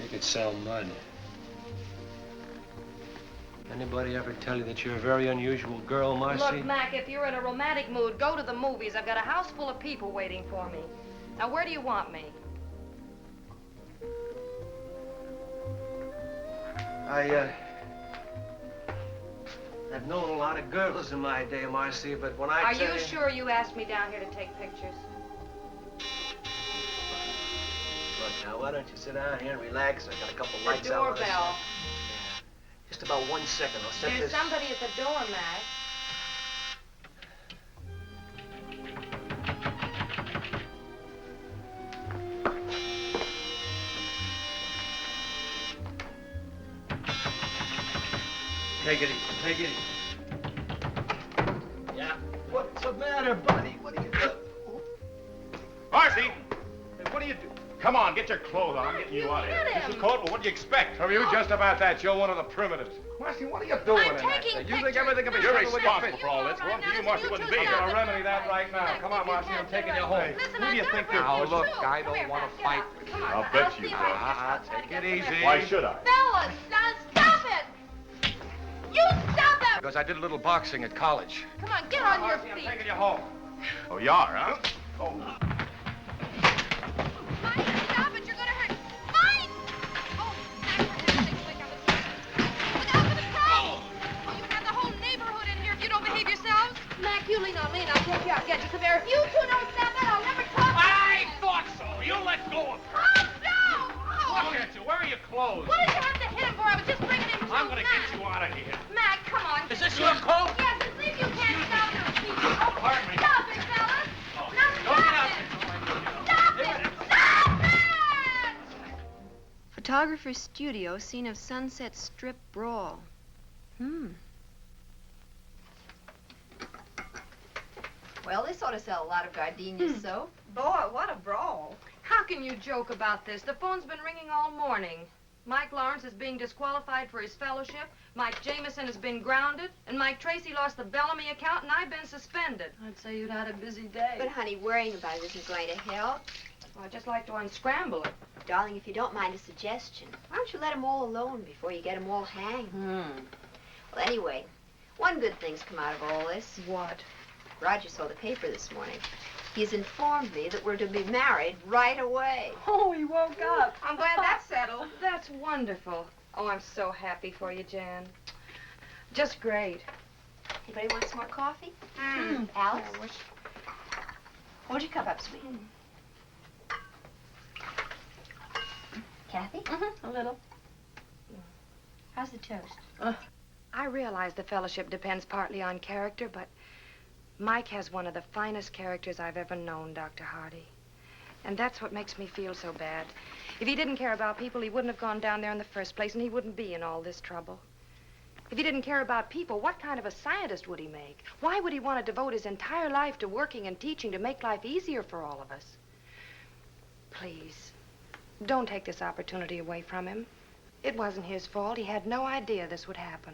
[SPEAKER 17] you could sell mud. Anybody ever tell you that you're a very unusual girl, Marcy?
[SPEAKER 7] Look, Mac, if you're in a romantic mood, go to the movies. I've got a house full of people waiting for me. Now, where do you want me?
[SPEAKER 17] I've known a lot of girls in my day, Marcy, but when I
[SPEAKER 7] Are
[SPEAKER 17] tell
[SPEAKER 7] you sure you asked me down here to take pictures?
[SPEAKER 23] Look, now, why don't you sit down here and relax? I got a couple lights
[SPEAKER 7] The
[SPEAKER 23] I wanna
[SPEAKER 7] doorbell.
[SPEAKER 23] set. Just about 1 second. I'll set
[SPEAKER 7] There's
[SPEAKER 23] this.
[SPEAKER 7] somebody at the door, Mac.
[SPEAKER 17] Take it easy. Take it easy.
[SPEAKER 23] Yeah. What's the matter, buddy? What are you doing?
[SPEAKER 3] Marcy! Hey, what do you do? Come on, get your clothes on. I'm getting you out of here.
[SPEAKER 7] hit
[SPEAKER 3] This is
[SPEAKER 7] him.
[SPEAKER 3] coat. Well, what do you expect? From you, just about that. You're one of the primitives. Marcy, what are you doing
[SPEAKER 7] I'm
[SPEAKER 3] in that
[SPEAKER 7] taking
[SPEAKER 3] thing? You think
[SPEAKER 7] pictures.
[SPEAKER 3] everything can be
[SPEAKER 7] You're
[SPEAKER 3] settled with your
[SPEAKER 7] responsible
[SPEAKER 3] feet?
[SPEAKER 7] for all this.
[SPEAKER 3] Well,
[SPEAKER 7] Right now,
[SPEAKER 3] you,
[SPEAKER 7] it's
[SPEAKER 3] Marcy,
[SPEAKER 7] you
[SPEAKER 3] wouldn't
[SPEAKER 7] two
[SPEAKER 3] be here.
[SPEAKER 7] stop
[SPEAKER 3] I'll
[SPEAKER 7] it.
[SPEAKER 3] remedy that right now. Come on, Marcy, I'm taking you home.
[SPEAKER 7] Listen,
[SPEAKER 3] Who do you
[SPEAKER 7] I've
[SPEAKER 3] think
[SPEAKER 7] got
[SPEAKER 3] you're
[SPEAKER 7] a
[SPEAKER 3] fooling?
[SPEAKER 7] look,
[SPEAKER 3] I don't want to fight.
[SPEAKER 7] Come on,
[SPEAKER 3] I'll
[SPEAKER 7] I'll
[SPEAKER 3] bet
[SPEAKER 7] see
[SPEAKER 3] you
[SPEAKER 7] if
[SPEAKER 3] do.
[SPEAKER 7] I can
[SPEAKER 3] Take it easy.
[SPEAKER 7] Why
[SPEAKER 3] Why should I?
[SPEAKER 16] Fellas, now stop it! You stop it!
[SPEAKER 18] Because I did a little boxing at college.
[SPEAKER 16] Come on, get on your
[SPEAKER 3] Marcy, I'm
[SPEAKER 16] feet.
[SPEAKER 3] taking you home.
[SPEAKER 18] Oh, you are, huh?
[SPEAKER 3] Oh.
[SPEAKER 16] Mike, stop it! You're gonna hurt. Mike! Oh, Mac, for heaven's sake, wake up. Look out for the crowd! Oh, you have the whole neighborhood in here if you don't behave yourselves.
[SPEAKER 7] Mac, you lean on me and I'll take you out. Get you. Come here.
[SPEAKER 16] You two don't stop it, I'll never talk.
[SPEAKER 3] I thought so. You let go of her.
[SPEAKER 16] Oh, no! Oh.
[SPEAKER 3] Look at you. Where are your clothes?
[SPEAKER 16] What did you have to hit him for? I was just bringing him to
[SPEAKER 3] I'm going to get you out of here.
[SPEAKER 16] Mac, come on.
[SPEAKER 3] Is this your coat?
[SPEAKER 16] Yes, as if you can't stop your feet. Oh,
[SPEAKER 3] Pardon me.
[SPEAKER 16] stop it, fellas. Now
[SPEAKER 3] Don't get
[SPEAKER 16] stop
[SPEAKER 3] out.
[SPEAKER 16] it. Stop it. Stop it!
[SPEAKER 15] Photographer's studio, scene of Sunset Strip brawl.
[SPEAKER 19] Well, this ought to sell a lot of gardenia soap.
[SPEAKER 7] Boy, what a brawl. How can you joke about this? The phone's been ringing all morning. Mike Lawrence is being disqualified for his fellowship. Mike Jamison has been grounded. And Mike Tracy lost the Bellamy account, and I've been suspended.
[SPEAKER 19] I'd say you'd had a busy day.
[SPEAKER 14] But, honey, worrying about it isn't going to help.
[SPEAKER 7] Well, I'd just like to unscramble it.
[SPEAKER 14] Darling, if you don't mind a suggestion, why don't you let them all alone before you get them all hanged? Well, anyway, one good thing's come out of all this.
[SPEAKER 7] What?
[SPEAKER 14] Roger saw the paper this morning. He's informed me that we're to be married right away.
[SPEAKER 7] Oh, he woke up. I'm glad that's settled. That's wonderful. Oh, I'm so happy for you, Jan. Just great.
[SPEAKER 14] Anybody want some more coffee? Alice? Hold your cup up, sweet. Kathy?
[SPEAKER 7] A little.
[SPEAKER 14] How's the toast?
[SPEAKER 7] I realize the fellowship depends partly on character, but Mike has one of the finest characters I've ever known, Dr. Hardy. And that's what makes me feel so bad. If he didn't care about people, he wouldn't have gone down there in the first place, and he wouldn't be in all this trouble. If he didn't care about people, what kind of a scientist would he make? Why would he want to devote his entire life to working and teaching to make life easier for all of us? Please, don't take this opportunity away from him. It wasn't his fault. He had no idea this would happen.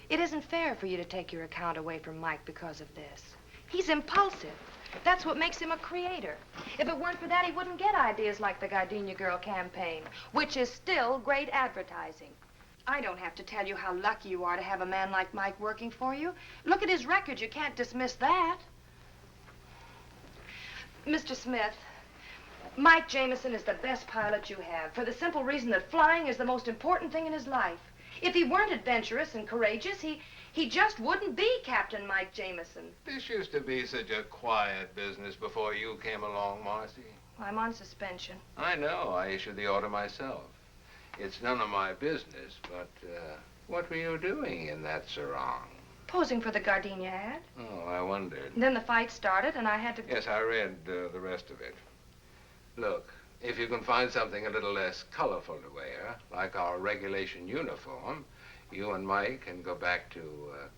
[SPEAKER 7] It isn't fair for you to take your account away from Mike because of this. He's impulsive. That's what makes him a creator. If it weren't for that, he wouldn't get ideas like the Gardenia Girl campaign, which is still great advertising. I don't have to tell you how lucky you are to have a man like Mike working for you. Look at his record. You can't dismiss that. Mr. Smith, Mike Jamison is the best pilot you have, for the simple reason that flying is the most important thing in his life. If he weren't adventurous and courageous, he just wouldn't be Captain Mike Jamison.
[SPEAKER 10] This used to be such a quiet business before you came along, Marcy.
[SPEAKER 7] I'm on suspension.
[SPEAKER 10] I know. I issued the order myself. It's none of my business, but what were you doing in that sarong?
[SPEAKER 7] Posing for the Gardenia ad.
[SPEAKER 10] Oh, I wondered.
[SPEAKER 7] Then the fight started, and I had to...
[SPEAKER 10] Yes, I read the rest of it. Look, if you can find something a little less colorful to wear, like our regulation uniform, you and Mike can go back to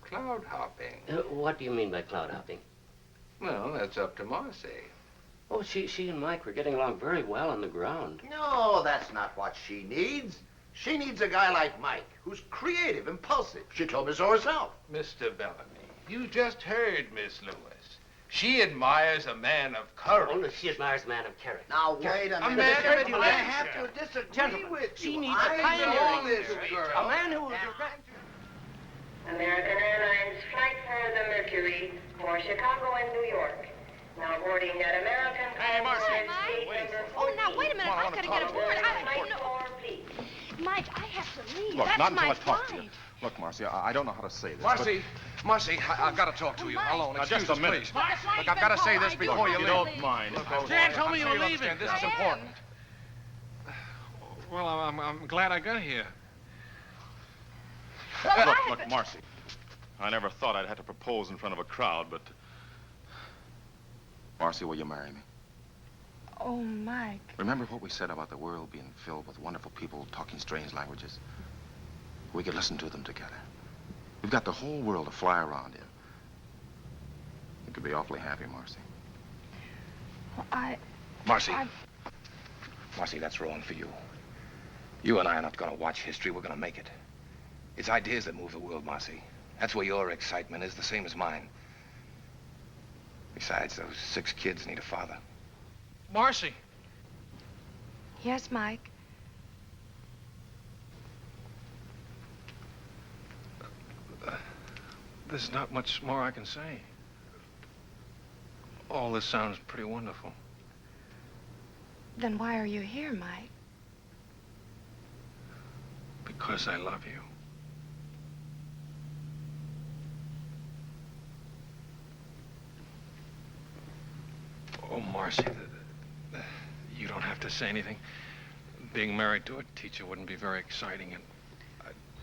[SPEAKER 10] cloud hopping.
[SPEAKER 11] What do you mean by cloud hopping?
[SPEAKER 10] Well, that's up to Marcy.
[SPEAKER 11] Oh, she and Mike were getting along very well on the ground.
[SPEAKER 4] No, that's not what she needs. She needs a guy like Mike, who's creative, impulsive. She told me so herself.
[SPEAKER 10] Mr. Bellamy, you just heard Miss Lewis. She admires a man of courage.
[SPEAKER 11] Only she admires a man of character.
[SPEAKER 2] Now, wait a minute.
[SPEAKER 10] man of
[SPEAKER 2] I have to disagree
[SPEAKER 11] Gentlemen,
[SPEAKER 2] with you.
[SPEAKER 11] she needs a
[SPEAKER 2] I
[SPEAKER 11] pioneering
[SPEAKER 2] know this
[SPEAKER 11] spirit.
[SPEAKER 2] girl.
[SPEAKER 11] A man who will direct.
[SPEAKER 14] American Airlines flight for the Mercury for Chicago and New York. Now boarding at American Airlines gate number 14.
[SPEAKER 16] Oh, now, wait a minute. I've got to get aboard.
[SPEAKER 14] Flight 4, please.
[SPEAKER 16] Mike, I have to leave.
[SPEAKER 18] Look,
[SPEAKER 16] That's
[SPEAKER 18] not until
[SPEAKER 16] my
[SPEAKER 18] I talk to you.
[SPEAKER 16] flight.
[SPEAKER 18] Look, Marcy, I don't know how to say this.
[SPEAKER 3] Marcy,
[SPEAKER 18] Marcy, I've got to talk to you
[SPEAKER 16] Mike.
[SPEAKER 18] alone.
[SPEAKER 3] Now,
[SPEAKER 18] Excuse
[SPEAKER 3] just a
[SPEAKER 18] us,
[SPEAKER 3] minute.
[SPEAKER 18] please.
[SPEAKER 3] Marcy,
[SPEAKER 18] Look, I've got to say this before you leave.
[SPEAKER 3] don't mind.
[SPEAKER 18] Look,
[SPEAKER 3] Jan told me you were
[SPEAKER 18] I'm sure
[SPEAKER 3] leaving.
[SPEAKER 18] understand. This is important.
[SPEAKER 3] Well, I'm glad I got here.
[SPEAKER 18] Look, Marcy. I never thought I'd have to propose in front of a crowd, but... Marcy, will you marry me?
[SPEAKER 5] Oh, Mike.
[SPEAKER 18] Remember what we said about the world being filled with wonderful people talking strange languages? We could listen to them together. We've got the whole world to fly around in. You could be awfully happy, Marcy.
[SPEAKER 5] Well,
[SPEAKER 18] Marcy. Marcy, that's wrong for you. You and I are not going to watch history. We're going to make it. It's ideas that move the world, Marcy. That's where your excitement is, the same as mine. Besides, those 6 kids need a father.
[SPEAKER 3] Marcy.
[SPEAKER 5] Yes, Mike.
[SPEAKER 3] There's not much more I can say. All this sounds pretty wonderful.
[SPEAKER 5] Then why are you here, Mike?
[SPEAKER 3] Because I love you. Oh, Marcy, you don't have to say anything. Being married to a teacher wouldn't be very exciting, and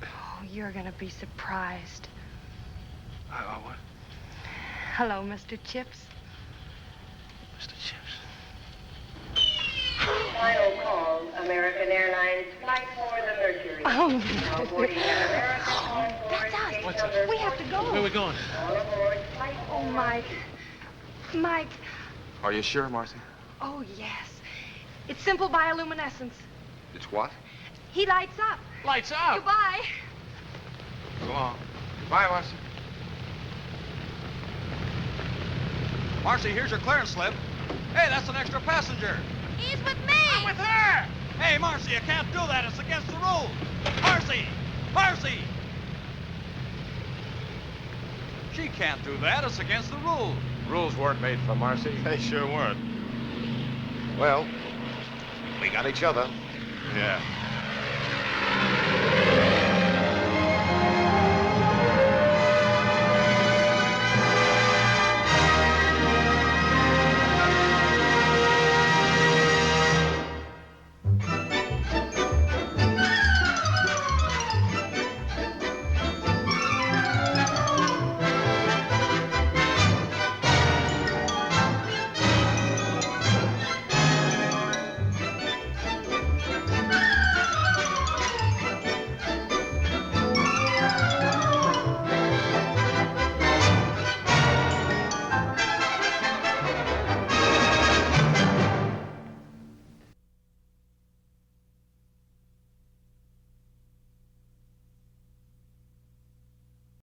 [SPEAKER 5] Oh, you're gonna be surprised.
[SPEAKER 3] what?
[SPEAKER 5] Hello, Mr. Chips.
[SPEAKER 3] Mr. Chips.
[SPEAKER 14] Final call, American Airlines flight for the Mercury.
[SPEAKER 5] Oh.
[SPEAKER 14] Now boarding at American
[SPEAKER 5] That's us.
[SPEAKER 3] What's that?
[SPEAKER 5] We have to go.
[SPEAKER 3] Where are we going?
[SPEAKER 14] All aboard flight 4.
[SPEAKER 5] Oh, Mike. Mike.
[SPEAKER 18] Are you sure, Marcy?
[SPEAKER 5] Oh, yes. It's simple bioluminescence.
[SPEAKER 18] It's what?
[SPEAKER 5] He lights up.
[SPEAKER 3] Lights out.
[SPEAKER 5] Goodbye.
[SPEAKER 3] Go on.
[SPEAKER 18] Bye, Marcy.
[SPEAKER 1] Marcy, here's your clearance slip. Hey, that's an extra passenger.
[SPEAKER 16] He's with me.
[SPEAKER 1] I'm with her. Hey, Marcy, you can't do that. It's against the rules. Marcy! Marcy! She can't do that. It's against the rules.
[SPEAKER 18] Rules weren't made for Marcy. They sure weren't. Well, we got each other.
[SPEAKER 3] Yeah.